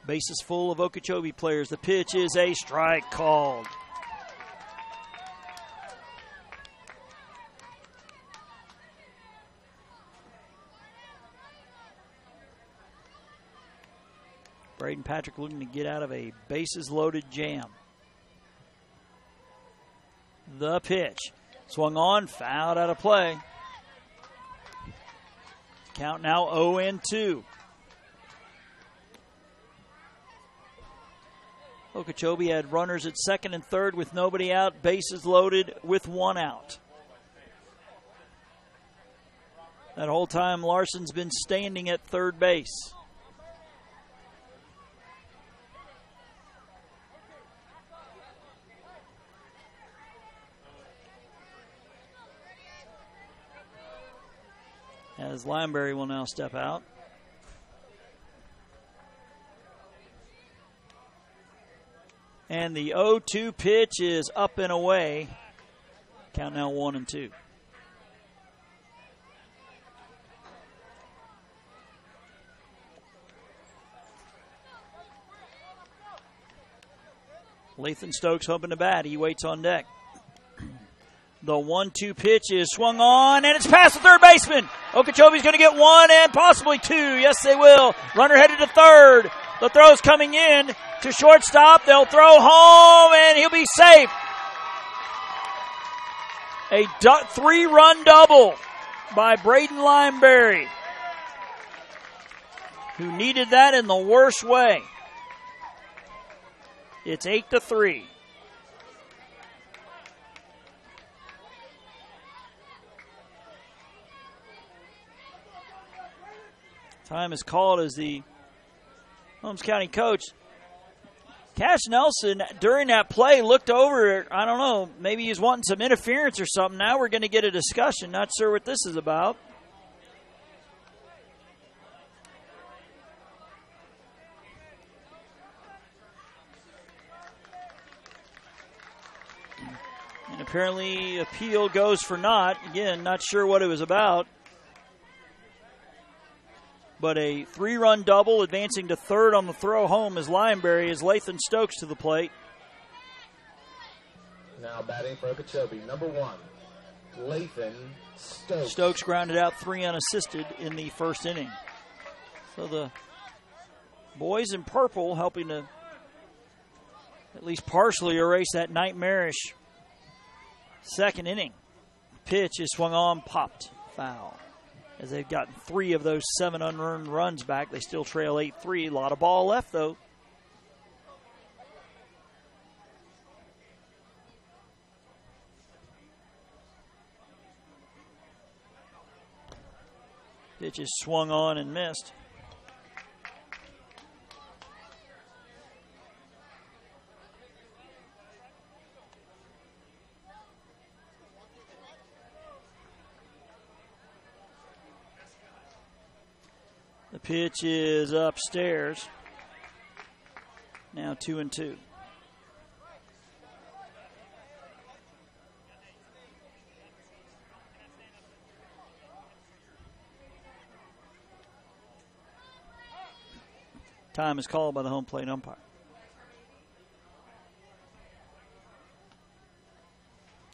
Bases full of Okeechobee players. The pitch is a strike called. Braden Patrick looking to get out of a bases-loaded jam. The pitch. Swung on, fouled out of play. Count now 0-2. Okeechobee had runners at second and third with nobody out, bases loaded with 1 out. That whole time, Larson's been standing at third base. As Lineberry will now step out. And the 0-2 pitch is up and away. Count now 1-2. Lathan Stokes hoping to bat. He waits on deck. The 1-2 pitch is swung on, and it's past the third baseman. Okeechobee's going to get 1 and possibly 2. Yes, they will. Runner headed to third. The throw's coming in to shortstop. They'll throw home, and he'll be safe. A 3-run double by Braden Lineberry, who needed that in the worst way. It's 8-3. Time is called as the Holmes County coach, Cash Nelson, during that play looked over, I don't know, maybe he's wanting some interference or something. Now we're going to get a discussion. Not sure what this is about. And apparently appeal goes for naught. Again, not sure what it was about. But a 3-run double, advancing to third on the throw home is Lineberry, as Lathan Stokes to the plate. Now batting for Okeechobee, number 1, Lathan Stokes. Stokes grounded out 3 unassisted in the first inning. So the boys in purple helping to at least partially erase that nightmarish second inning. Pitch is swung on, popped, foul. As they've gotten 3 of those 7 unearned runs back, they still trail 8-3. A lot of ball left, though. Pitch is swung on and missed. The pitch is upstairs. Now 2-2. Time is called by the home plate umpire.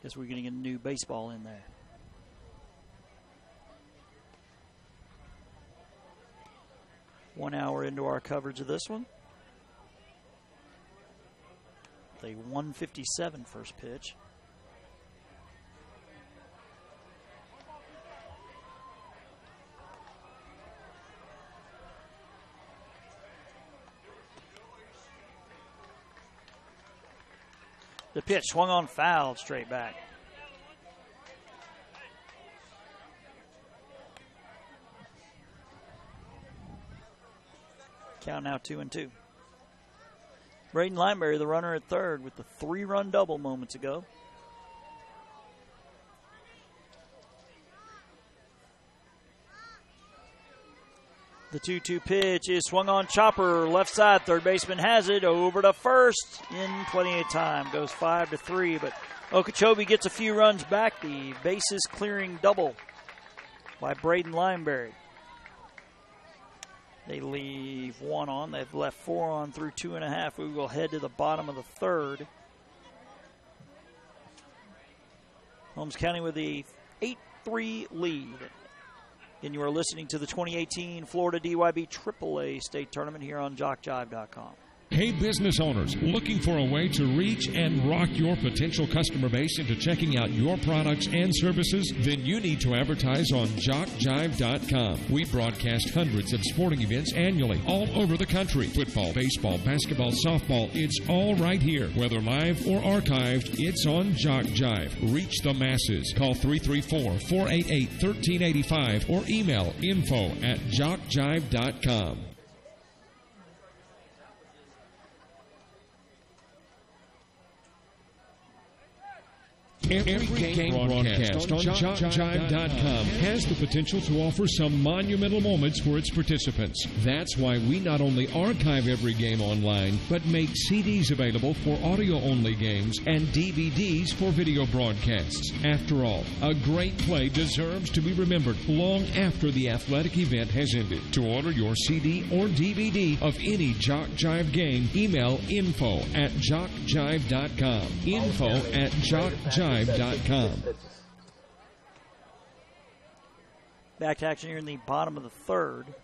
Guess we're going to get a new baseball in there. One hour into our coverage of this one. The 1:57 first pitch. The pitch swung on, fouled straight back. Count now 2-2. Braden Lineberry, the runner at third, with the 3-run double moments ago. The 2-2 pitch is swung on, chopper, left side. Third baseman has it over to first in plenty of time. Goes 5-3, but Okeechobee gets a few runs back. The bases clearing double by Braden Lineberry. They leave 1 on. They've left 4 on through 2.5. We will head to the bottom of the third. Holmes County with a 8-3 lead. And you are listening to the 2018 Florida DYB AAA State Tournament here on JockJive.com. Hey, business owners, looking for a way to reach and rock your potential customer base into checking out your products and services? Then you need to advertise on JockJive.com. We broadcast hundreds of sporting events annually all over the country. Football, baseball, basketball, softball, it's all right here. Whether live or archived, it's on JockJive. Reach the masses. Call 334-488-1385 or email info@JockJive.com. Every game broadcast on JockJive.com has the potential to offer some monumental moments for its participants. That's why we not only archive every game online, but make CDs available for audio-only games and DVDs for video broadcasts. After all, a great play deserves to be remembered long after the athletic event has ended. To order your CD or DVD of any JockJive game, email info@JockJive.com. info@JockJive.com. Back to action here in the bottom of the third,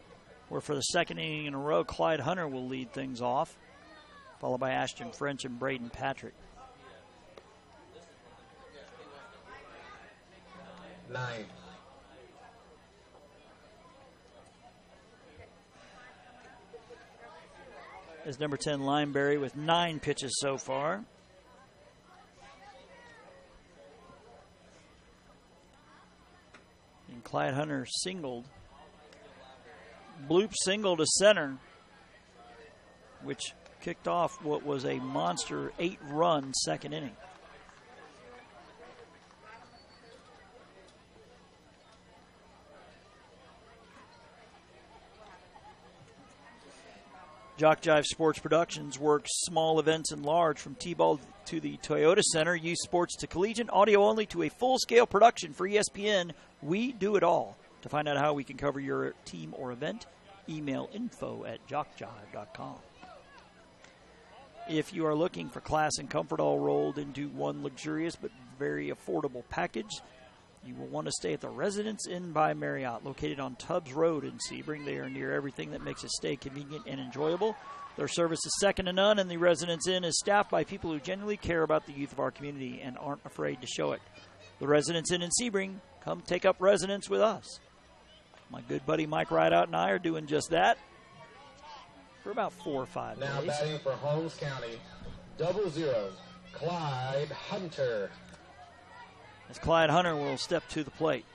where for the second inning in a row, Clyde Hunter will lead things off, followed by Ashton French and Braden Patrick. 9. Is number 10 Lineberry with 9 pitches so far. And Clyde Hunter singled. Bloop single to center, which kicked off what was a monster 8-run second inning. Jock Jive Sports Productions works small events and large, from T-ball to the Toyota Center, youth sports to collegiate, audio only to a full-scale production for ESPN. We do it all. To find out how we can cover your team or event, email info@jockjive.com. If you are looking for class and comfort all rolled into one luxurious but very affordable package, you will want to stay at the Residence Inn by Marriott, located on Tubbs Road in Sebring. They are near everything that makes a stay convenient and enjoyable. Their service is second to none, and the Residence Inn is staffed by people who genuinely care about the youth of our community and aren't afraid to show it. The Residence Inn in Sebring, come take up residence with us. My good buddy Mike Rideout and I are doing just that for about 4 or 5 now days. Now batting for Holmes County, 00, Clyde Hunter. As Clyde Hunter will step to the plate.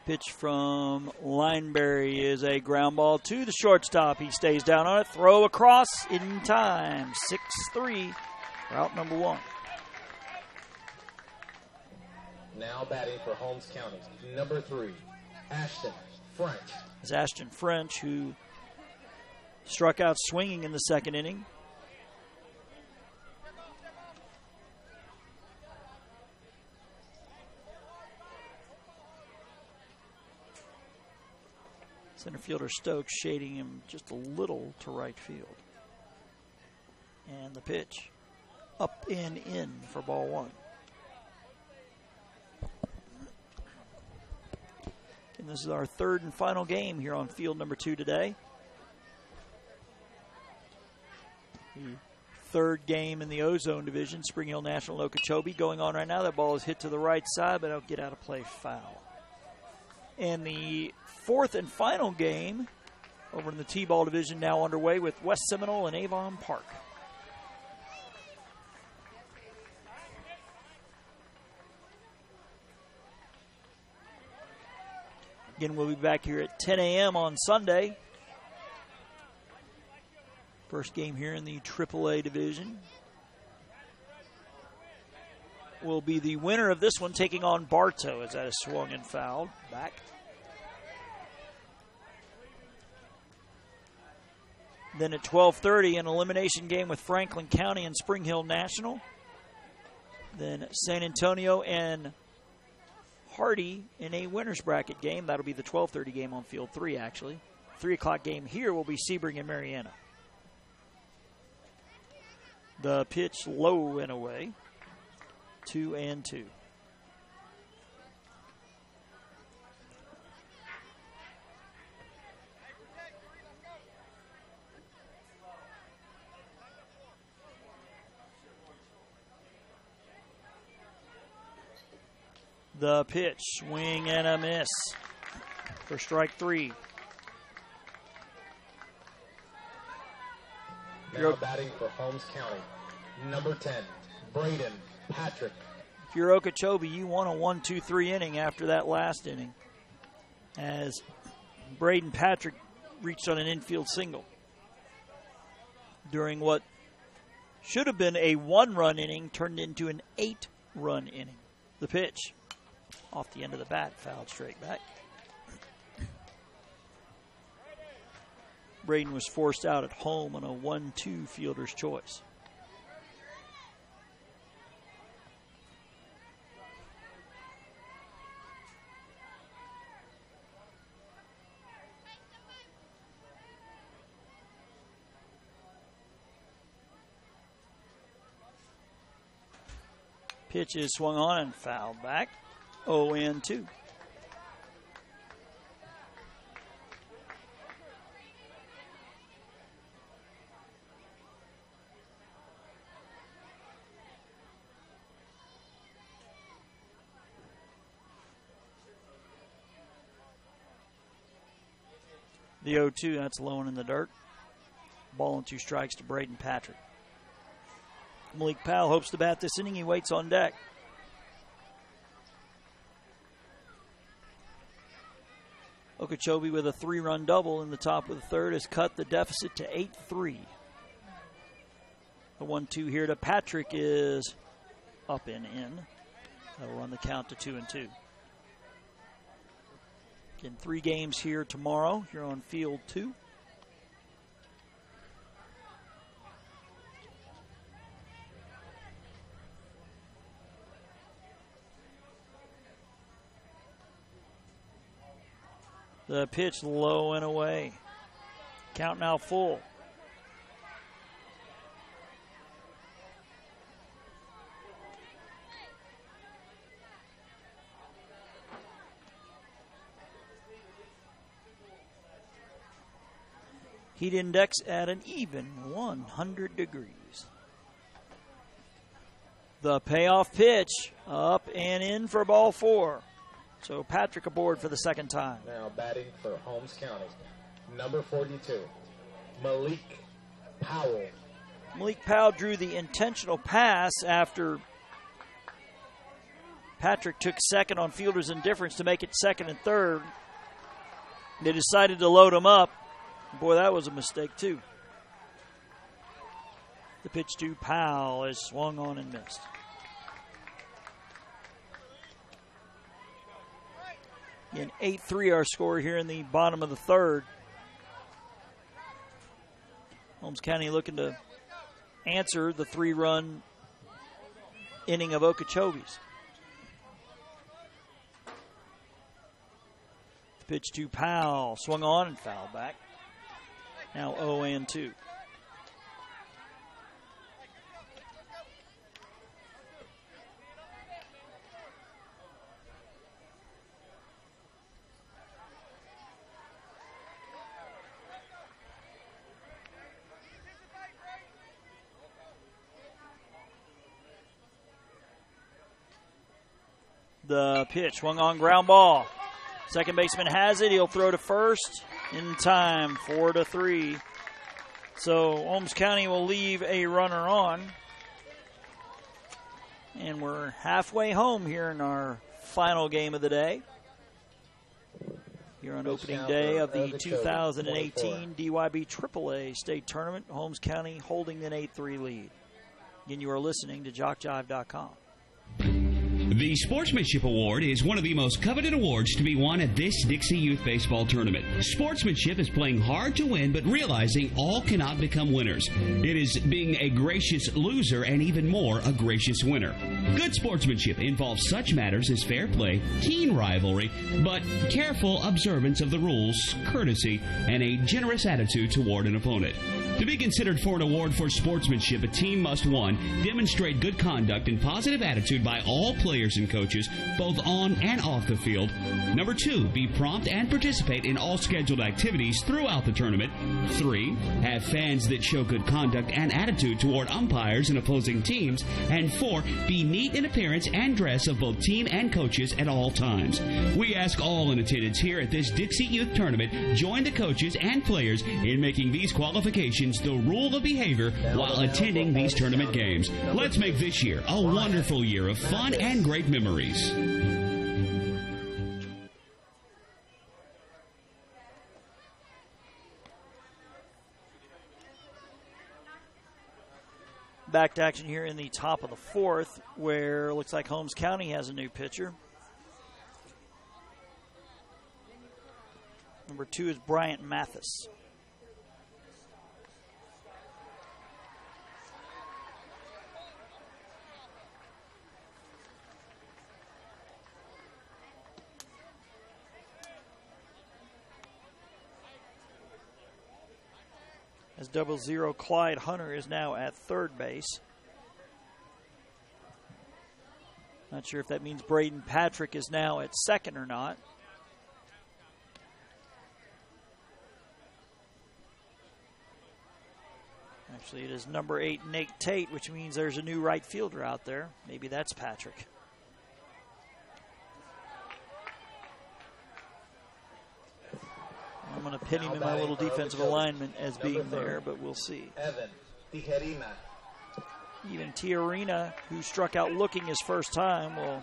Pitch from Lineberry is a ground ball to the shortstop. He stays down on it. Throw across in time. 6-3, route number 1. Now batting for Holmes County, number 3, Ashton French. It's Ashton French, who struck out swinging in the second inning. Center fielder Stokes shading him just a little to right field. And the pitch up and in for ball one. And this is our third and final game here on field number 2 today. The third game in the Ozone Division, Spring Hill National Okeechobee going on right now. That ball is hit to the right side, but it'll get out of play, foul. And the fourth and final game over in the T-ball division now underway with West Seminole and Avon Park. Again, we'll be back here at 10 a.m. on Sunday. First game here in the AAA division will be the winner of this one taking on Bartow as that is swung and fouled back. Then at 12:30, an elimination game with Franklin County and Spring Hill National. Then San Antonio and Hardy in a winner's bracket game. That'll be the 12:30 game on field 3, actually. 3 o'clock game here will be Sebring and Mariana. The pitch low and away. 2-2. The pitch, swing and a miss for strike 3. Now batting for Holmes County, number 10, Braden Patrick. If you're Okeechobee, you want a 1-2-3 inning after that last inning, as Braden Patrick reached on an infield single during what should have been a 1-run inning, turned into an 8-run inning. The pitch, off the end of the bat, fouled straight back. Braden was forced out at home on a 1-2 fielder's choice. Pitch is swung on and fouled back. 0-2. The 0-2, that's low and in the dirt. Ball and 2 strikes to Braden Patrick. Malik Powell hopes to bat this inning. He waits on deck. Okeechobee with a 3-run double in the top of the third has cut the deficit to 8-3. The 1-2 here to Patrick is up and in. That'll run the count to 2-2. Again, 3 games here tomorrow here on field 2. The pitch low and away. Count now full. Heat index at an even 100 degrees. The payoff pitch up and in for ball 4. So Patrick aboard for the second time. Now batting for Holmes County, number 42, Malik Powell. Malik Powell drew the intentional pass after Patrick took second on fielder's indifference to make it second and third. They decided to load him up. Boy, that was a mistake, too. The pitch to Powell is swung on and missed. Again, 8-3 our score here in the bottom of the third. Holmes County looking to answer the 3-run inning of Okeechobee's. The Pitch to Powell. Swung on and fouled back. Now 0-2. The pitch, swung on, ground ball. Second baseman has it. He'll throw to first in time, 4-3. So Holmes County will leave a runner on. And we're halfway home here in our final game of the day. Here on opening day of the 2018 DYB AAA State Tournament. Holmes County holding an 8-3 lead. Again, you are listening to JockJive.com. The Sportsmanship Award is one of the most coveted awards to be won at this Dixie Youth Baseball Tournament. Sportsmanship is playing hard to win, but realizing all cannot become winners. It is being a gracious loser and even more a gracious winner. Good sportsmanship involves such matters as fair play, keen rivalry, but careful observance of the rules, courtesy, and a generous attitude toward an opponent. To be considered for an award for sportsmanship, a team must, 1, demonstrate good conduct and positive attitude by all players and coaches, both on and off the field. Number 2, be prompt and participate in all scheduled activities throughout the tournament. 3, have fans that show good conduct and attitude toward umpires and opposing teams. And 4, be neat in appearance and dress of both team and coaches at all times. We ask all in attendance here at this Dixie Youth Tournament, join the coaches and players in making these qualifications the rule of behavior while attending these tournament games. Let's make this year a wonderful year of fun and great memories. Back to action here in the top of the fourth, where it looks like Holmes County has a new pitcher. Number 2 is Bryant Mathis. As 00 Clyde Hunter is now at third base. Not sure if that means Braden Patrick is now at second or not. Actually, it is number 8, Nate Tate, which means there's a new right fielder out there. Maybe that's Patrick. I'm going to pin him in my little defensive alignment as being there, but we'll see. Even Tiarina, who struck out looking his first time, will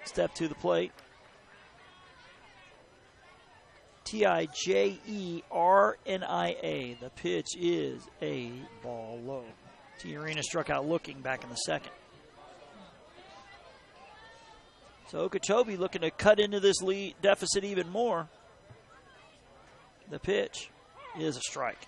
step to the plate. Tijernia. The pitch is a ball low. Tiarina struck out looking back in the second. So Okeechobee looking to cut into this lead deficit even more. The pitch is a strike.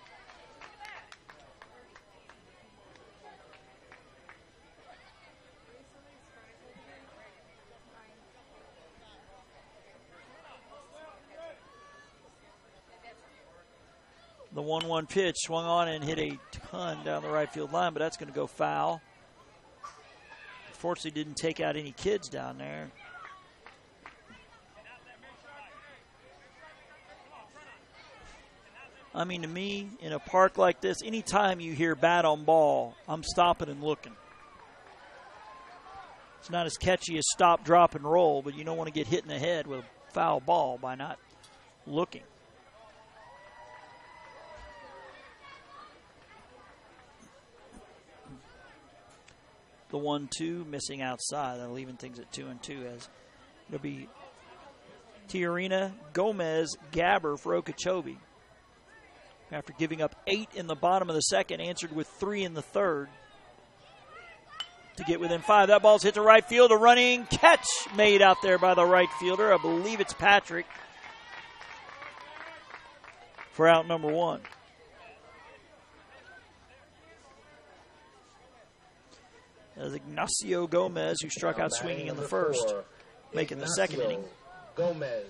The 1-1 pitch swung on and hit a ton down the right field line, but that's going to go foul. Unfortunately, didn't take out any kids down there. I mean, to me, in a park like this, anytime you hear bat on ball, I'm stopping and looking. It's not as catchy as stop, drop, and roll, but you don't want to get hit in the head with a foul ball by not looking. The 1-2 missing outside. That'll even things at 2-2 as it'll be Tiarina, Gomez, Gabber for Okeechobee. After giving up 8 in the bottom of the second, answered with 3 in the third to get within 5. That ball's hit to right field. A running catch made out there by the right fielder. I believe it's Patrick for out number 1. As Ignacio Gomez, who struck out swinging in the first, making the second inning. Gomez.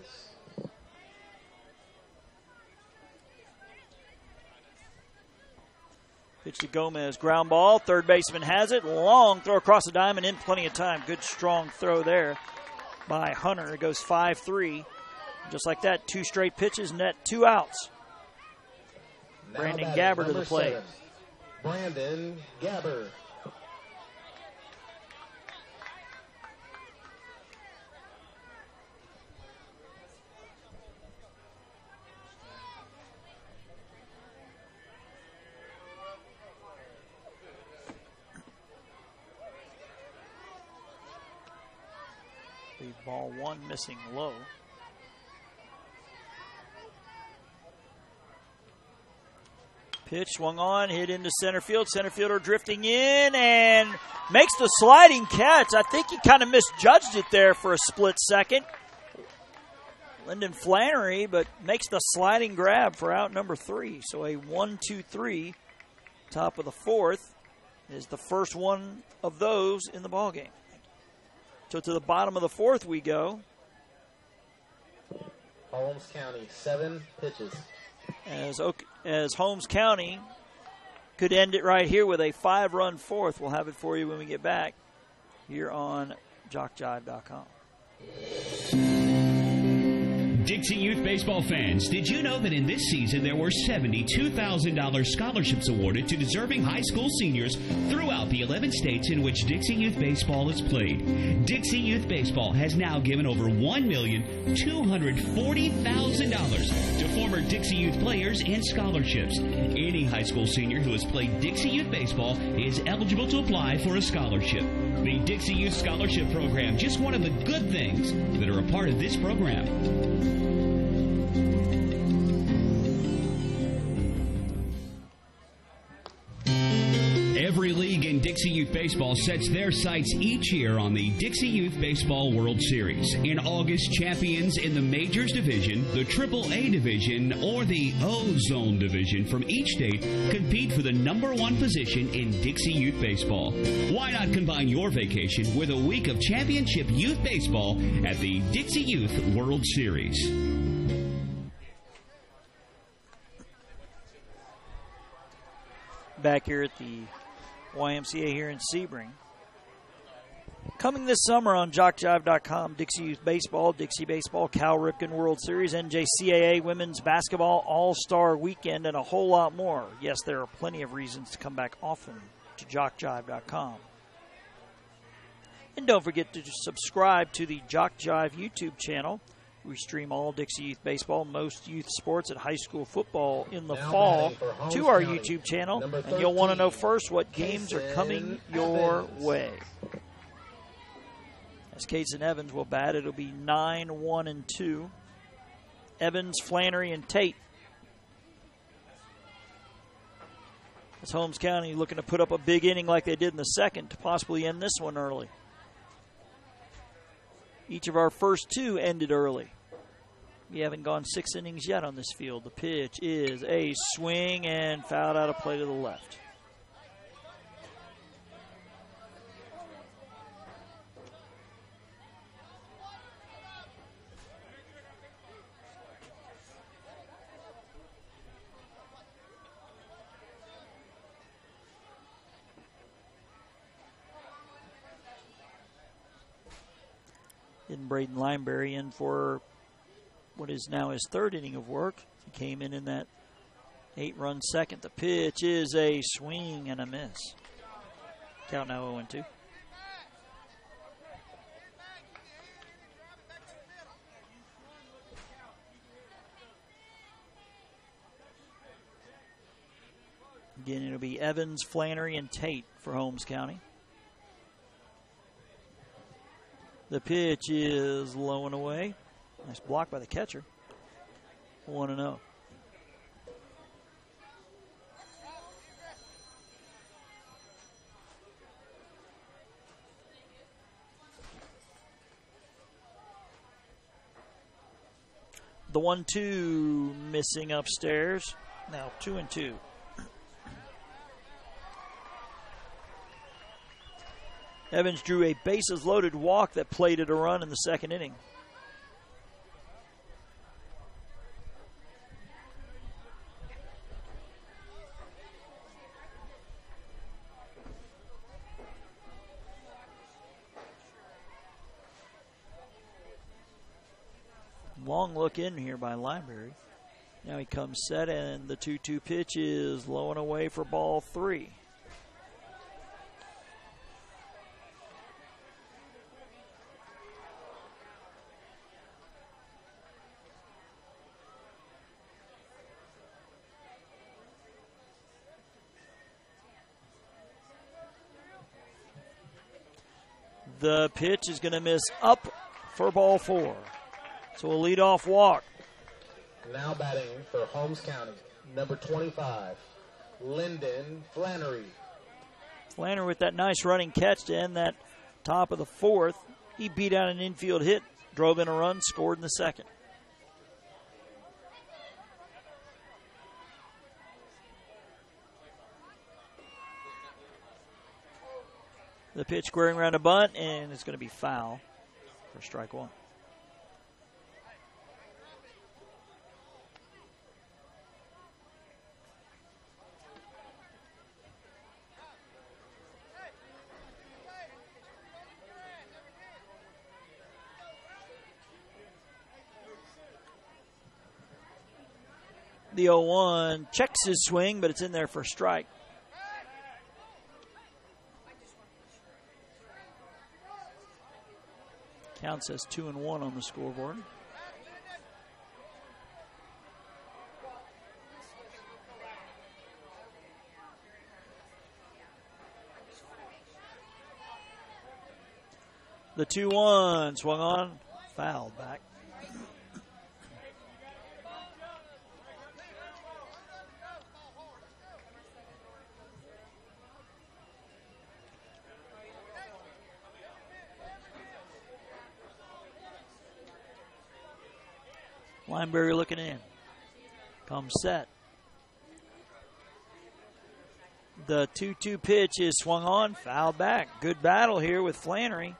Pitch to Gomez. Ground ball. Third baseman has it. Long throw across the diamond in plenty of time. Good strong throw there by Hunter. It goes 5-3. Just like that, 2 straight pitches, net 2 outs. Now Brandon batting, Gabbard to the number plate. 7, Brandon Gabbard. The ball 1 missing low. Pitch swung on, hit into center field. Center fielder drifting in and makes the sliding catch. I think he kind of misjudged it there for a split second. Lyndon Flannery, but makes the sliding grab for out number 3. So a 1-2-3, top of the 4th, is the first one of those in the ballgame. So to the bottom of the 4th we go. Holmes County, 7 pitches. As Holmes County could end it right here with a 5-run 4th. We'll have it for you when we get back here on JockJive.com. Dixie Youth Baseball fans, did you know that in this season there were $72,000 scholarships awarded to deserving high school seniors throughout the 11 states in which Dixie Youth Baseball is played? Dixie Youth Baseball has now given over $1,240,000 to former Dixie Youth players and scholarships. Any high school senior who has played Dixie Youth Baseball is eligible to apply for a scholarship. The Dixie Youth Scholarship Program, just one of the good things that are a part of this program. Every league in Dixie Youth Baseball sets their sights each year on the Dixie Youth Baseball World Series. In August, champions in the Majors Division, the AAA Division, or the O-Zone Division from each state compete for the #1 position in Dixie Youth Baseball. Why not combine your vacation with a week of championship youth baseball at the Dixie Youth World Series? Back here at the YMCA here in Sebring. Coming this summer on JockJive.com, Dixie Youth Baseball, Dixie Baseball, Cal Ripken World Series, NJCAA Women's Basketball All-Star Weekend, and a whole lot more. Yes, there are plenty of reasons to come back often to JockJive.com. And don't forget to subscribe to the JockJive YouTube channel. We stream all Dixie Youth Baseball, most youth sports at high school football in the fall to our YouTube channel. And you'll want to know first what games are coming your way. As Cates and Evans will bat, it'll be 9-1-2. Evans, Flannery, and Tate. As Holmes County looking to put up a big inning like they did in the second to possibly end this one early. Each of our first 2 ended early. We haven't gone 6 innings yet on this field. The pitch is a swing and fouled out of play to the left. Getting Braden Lineberry in for what is now his 3rd inning of work. He came in that 8-run second. The pitch is a swing and a miss. Count now 0-2. Again, it'll be Evans, Flannery, and Tate for Holmes County. The pitch is low and away. Nice block by the catcher. 1-0. The 1-2 missing upstairs. Now 2-2. Evans drew a bases-loaded walk that plated a run in the second inning. Long look in here by Lineberry. Now he comes set, and the 2-2 pitch is low and away for ball 3. The pitch is going to miss up for ball 4. So a leadoff walk. Now batting for Holmes County, number 25, Lyndon Flannery. Flannery with that nice running catch to end that top of the 4th. He beat out an infield hit, drove in a run, scored in the 2nd. The pitch squaring around a bunt, and it's going to be foul for strike 1. The 0-1 checks his swing, but it's in there for a strike. Count says 2-1 on the scoreboard. The 2-1 swung on, fouled back. Lineberry looking in. Comes set. The 2-2 pitch is swung on, fouled back. Good battle here with Flannery.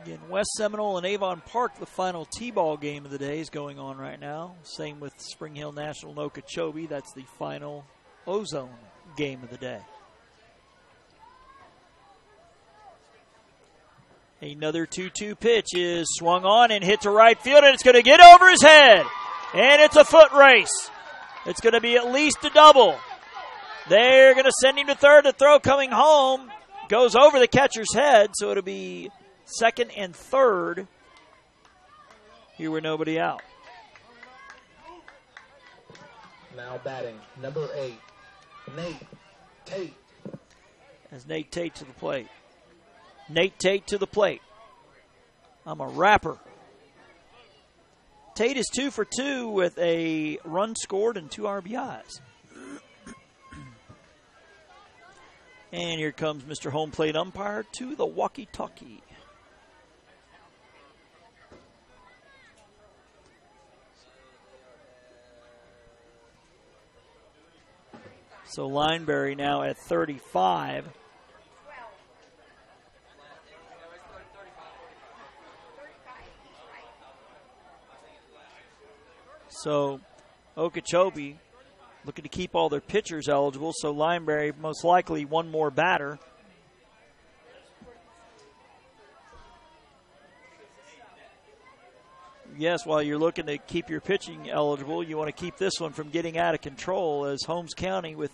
Again, West Seminole and Avon Park, the final T-ball game of the day, is going on right now. Same with Spring Hill National and Okeechobee. That's the final Ozone game of the day. Another 2-2 pitch is swung on and hit to right field, and it's going to get over his head. And it's a foot race. It's going to be at least a double. They're going to send him to third. The throw coming home goes over the catcher's head, so it'll be second and third. Here with nobody out. Now batting, number 8, Nate Tate. As Nate Tate to the plate. Nate Tate to the plate. I'm a rapper. Tate is 2 for 2 with a run scored and 2 RBIs. And here comes Mr. Home Plate Umpire to the walkie-talkie. So Lineberry now at 35. So Okeechobee looking to keep all their pitchers eligible. So Lineberry most likely one more batter. Yes, while you're looking to keep your pitching eligible, you want to keep this one from getting out of control, as Holmes County with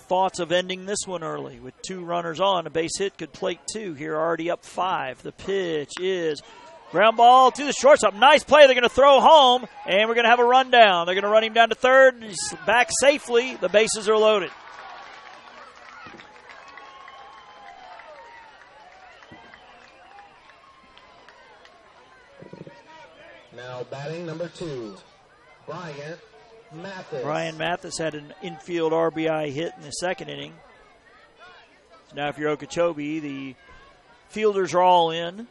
thoughts of ending this one early. With 2 runners on, a base hit could plate 2 here, already up 5. The pitch is ground ball to the shortstop. Nice play. They're going to throw home, and we're going to have a run down. They're going to run him down to third. He's back safely. The bases are loaded. Now batting number 2, Brian Mathis. Brian Mathis had an infield RBI hit in the 2nd inning. So now if you're Okeechobee, the fielders are all in.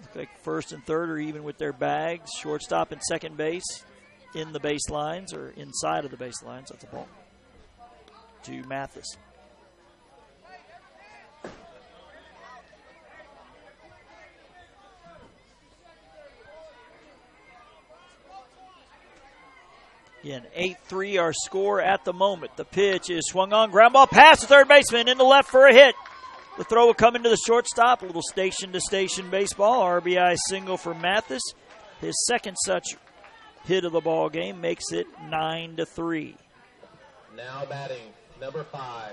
Looks like first and third are even with their bags. Shortstop and second base in the baselines, or inside of the baselines. That's a ball to Mathis. Again, 8-3 our score at the moment. The pitch is swung on, ground ball past the third baseman into left for a hit. The throw will come into the shortstop. A little station-to-station baseball. RBI single for Mathis. His second such hit of the ball game makes it 9-3. Now batting, number 5,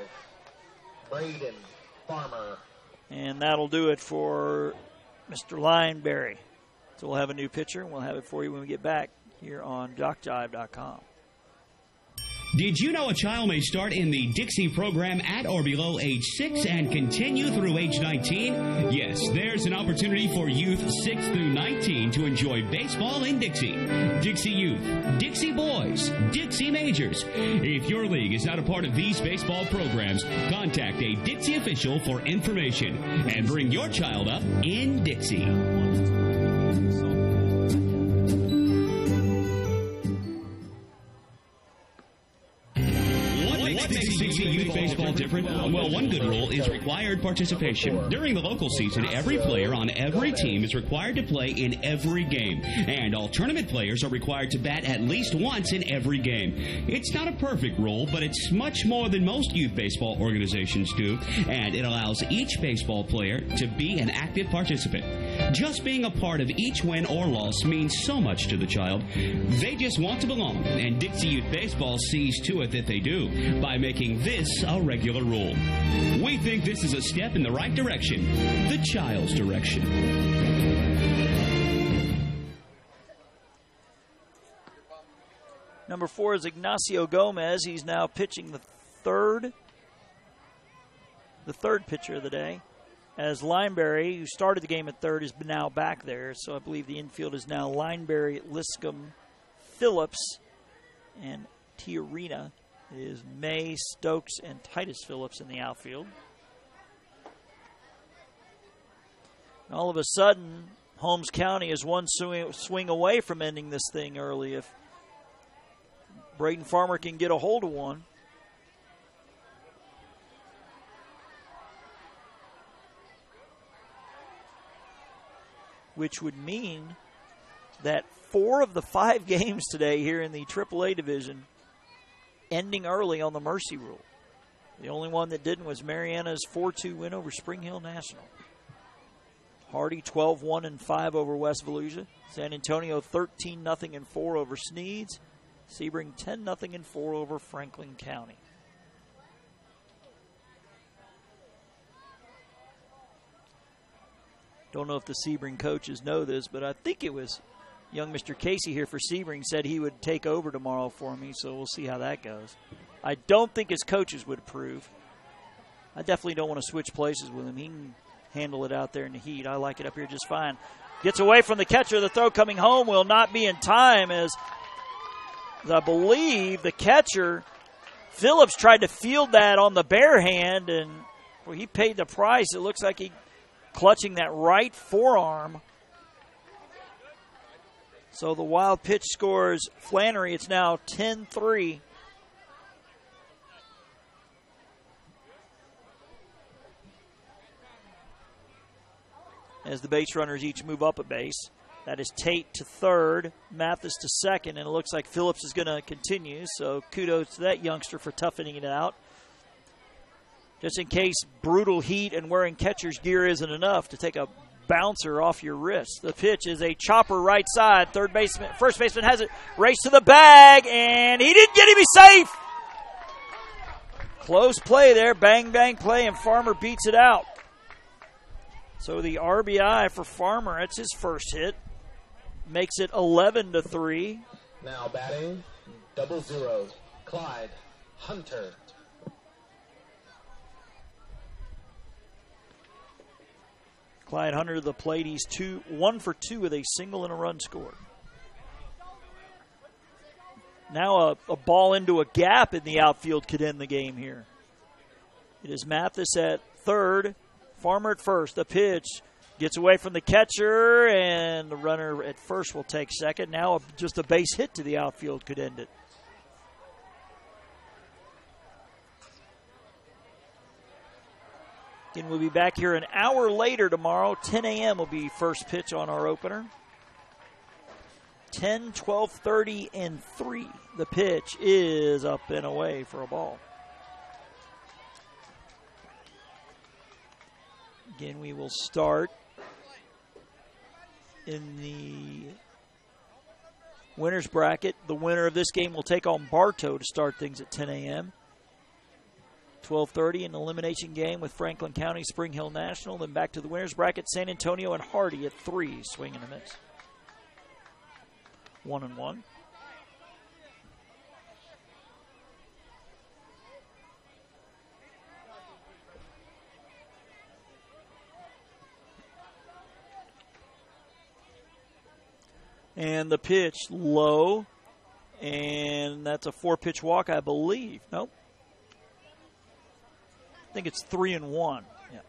Braden Farmer. And that'll do it for Mr. Lineberry. So we'll have a new pitcher, and we'll have it for you when we get back here on JockJive.com. Did you know a child may start in the Dixie program at or below age 6 and continue through age 19? Yes, there's an opportunity for youth 6 through 19 to enjoy baseball in Dixie. Dixie Youth, Dixie Boys, Dixie Majors. If your league is not a part of these baseball programs, contact a Dixie official for information and bring your child up in Dixie. Youth baseball different? Well, one good rule is required participation. During the local season, every player on every team is required to play in every game, and all tournament players are required to bat at least once in every game. It's not a perfect rule, but it's much more than most youth baseball organizations do, and it allows each baseball player to be an active participant. Just being a part of each win or loss means so much to the child. They just want to belong, and Dixie Youth Baseball sees to it that they do by making this a regular rule. We think this is a step in the right direction, the child's direction. Number 4 is Ignacio Gomez. He's now pitching the third pitcher of the day. As Lineberry, who started the game at third, is now back there. So I believe the infield is now Lineberry, Liscombe, Phillips, and Tiarina. It is May, Stokes, and Titus Phillips in the outfield. And all of a sudden, Holmes County is one swing away from ending this thing early if Braden Farmer can get a hold of one. Which would mean that 4 of the 5 games today here in the AAA division ending early on the mercy rule. The only one that didn't was Mariana's 4-2 win over Spring Hill National. Hardy 12-1-5 over West Volusia. San Antonio 13-0-4 over Sneads. Sebring 10-0-4 over Franklin County. Don't know if the Sebring coaches know this, but I think it was young Mr. Casey here for Sebring said he would take over tomorrow for me, so we'll see how that goes. I don't think his coaches would approve. I definitely don't want to switch places with him. He can handle it out there in the heat. I like it up here just fine. Gets away from the catcher. The throw coming home will not be in time as I believe the catcher, Phillips, tried to field that on the bare hand, and well, he paid the price. It looks like he clutching that right forearm. So the wild pitch scores Flannery. It's now 10-3. As the base runners each move up a base. That is Tate to third, Mathis to second, and it looks like Phillips is going to continue. So kudos to that youngster for toughening it out. Just in case brutal heat and wearing catcher's gear isn't enough to take a bouncer off your wrist. The pitch is a chopper right side. First baseman has it. Race to the bag, and he didn't get him. He's safe. Close play there. Bang, bang play, and Farmer beats it out. So the RBI for Farmer, that's his first hit. Makes it 11-3. Now batting, 0-0, Clyde Hunter. Clyde Hunter to the plate. He's 1 for 2 with a single and a run scored. Now a ball into a gap in the outfield could end the game here. It is Mathis at third, Farmer at first. The pitch gets away from the catcher, and the runner at first will take second. Now just a base hit to the outfield could end it. Again, we'll be back here an hour later tomorrow. 10 a.m. will be first pitch on our opener. 10, 12, 30, and 3. The pitch is up and away for a ball. Again, we will start in the winner's bracket. The winner of this game will take on Bartow to start things at 10 a.m. 12:30, an elimination game with Franklin County, Spring Hill National. Then back to the winner's bracket, San Antonio and Hardy at 3. Swing and a miss. 1-1. And the pitch low, and that's a 4-pitch walk, I believe. Nope. I think it's 3-1. Yeah.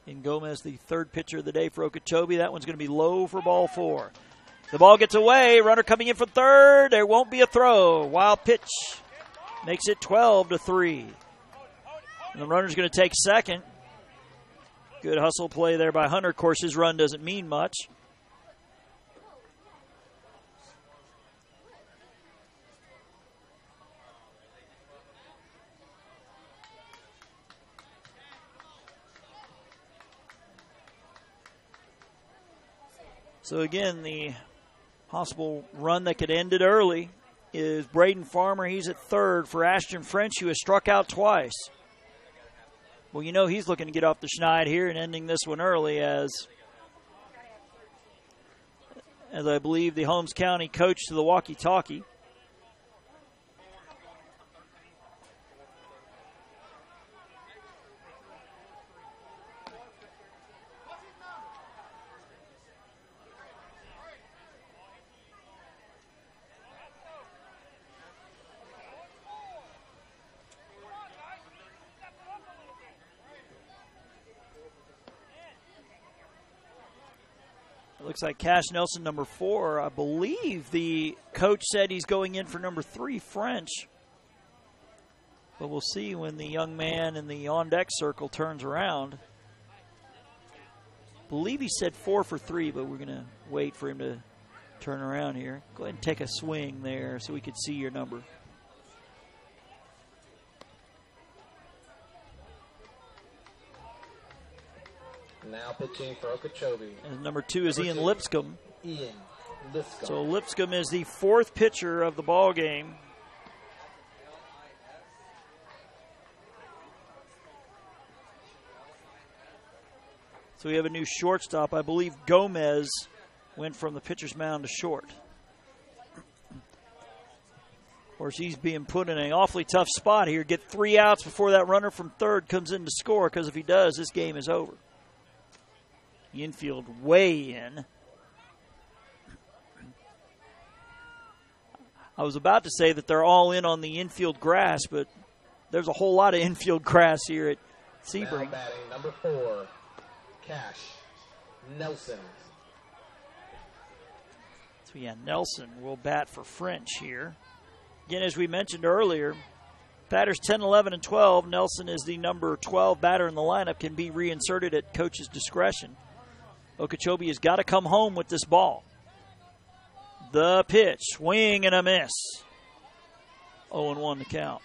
In Gomez, the third pitcher of the day for Okeechobee. That one's going to be low for ball 4. The ball gets away. Runner coming in for third. There won't be a throw. Wild pitch makes it 12-3. And the runner's going to take second. Good hustle play there by Hunter. Of course, his run doesn't mean much. So again, the possible run that could end it early is Braden Farmer. He's at third for Ashton French, who has struck out twice. Well, you know he's looking to get off the schneid here and ending this one early as I believe the Holmes County coach to the walkie-talkie. Looks like Cash Nelson, number 4. I believe the coach said he's going in for number 3, French. But we'll see when the young man in the on-deck circle turns around. I believe he said 4 for 3, but we're going to wait for him to turn around here. Go ahead and take a swing there so we can see your number. Now pitching for Okeechobee. And number 2 is Ian Lipscomb. Ian Lipscomb. So Lipscomb is the 4th pitcher of the ball game. So we have a new shortstop. I believe Gomez went from the pitcher's mound to short. Of course, he's being put in an awfully tough spot here. Get 3 outs before that runner from third comes in to score, because if he does, this game is over. The infield way in. I was about to say that they're all in on the infield grass, but there's a whole lot of infield grass here at Sebring. Now batting number 4, Cash Nelson. So yeah, Nelson will bat for French here. Again, as we mentioned earlier, batters 10, 11, and 12. Nelson is the number 12 batter in the lineup, can be reinserted at coach's discretion. Okeechobee has got to come home with this ball. The pitch, swing and a miss. 0-1 to count.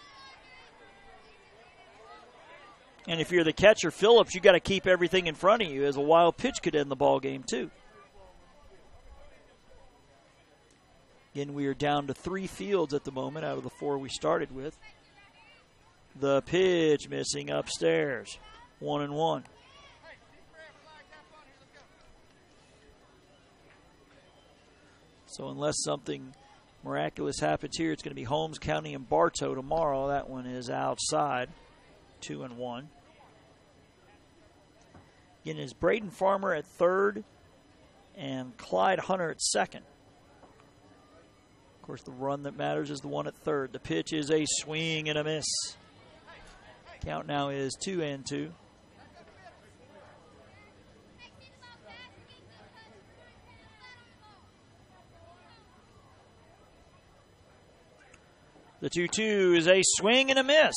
And if you're the catcher, Phillips, you got to keep everything in front of you, as a wild pitch could end the ball game too. Again, we are down to 3 fields at the moment out of the 4 we started with. The pitch missing upstairs. 1-1. So unless something miraculous happens here, it's going to be Holmes County and Bartow tomorrow. That one is outside. 2-1. Again, is Braden Farmer at third and Clyde Hunter at second. Of course, the run that matters is the one at third. The pitch is a swing and a miss. Count now is 2-2. The 2-2 is a swing and a miss.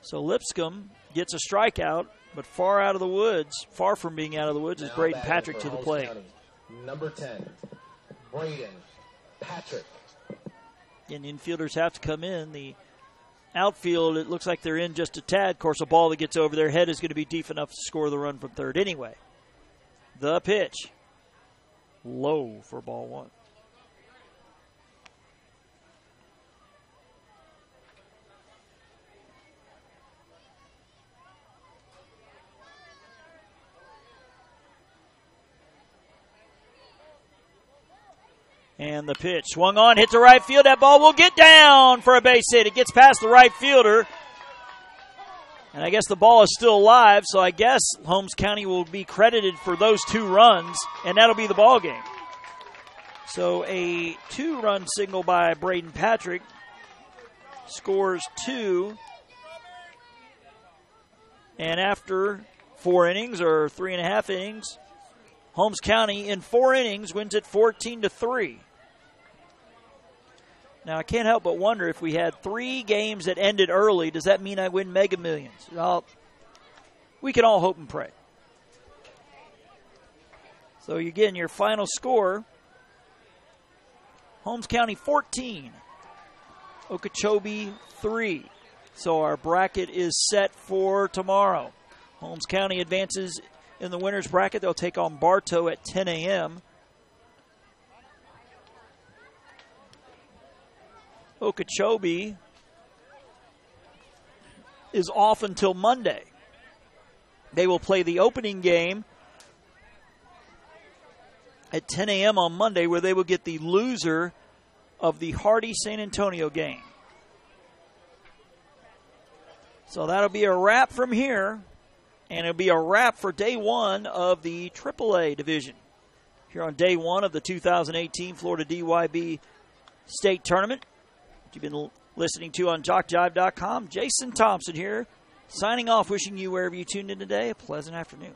So Lipscomb gets a strikeout, but far from being out of the woods, is Braden Patrick to the plate. County, number 10, Braden Patrick. And infielders have to come in. The outfield, it looks like they're in just a tad. Of course, a ball that gets over their head is going to be deep enough to score the run from third anyway. The pitch. Low for ball one. And the pitch swung on, hit to right field. That ball will get down for a base hit. It gets past the right fielder. And I guess the ball is still alive, so I guess Holmes County will be credited for those 2 runs, and that'll be the ball game. So a 2-run single by Braden Patrick scores 2. And after 4 innings, or 3.5 innings, Holmes County in 4 innings wins it 14-3. Now, I can't help but wonder, if we had 3 games that ended early, does that mean I win Mega Millions? Well, we can all hope and pray. So, again, your final score, Holmes County 14, Okeechobee 3. So our bracket is set for tomorrow. Holmes County advances in the winner's bracket. They'll take on Bartow at 10 a.m. Okeechobee is off until Monday. They will play the opening game at 10 a.m. on Monday, where they will get the loser of the Hardy-San Antonio game. So that'll be a wrap from here, and it'll be a wrap for day 1 of the AAA division. Here on day 1 of the 2018 Florida DYB State Tournament. You've been listening to on JockJive.com. Jason Thompson here, signing off, wishing you, wherever you tuned in today, a pleasant afternoon.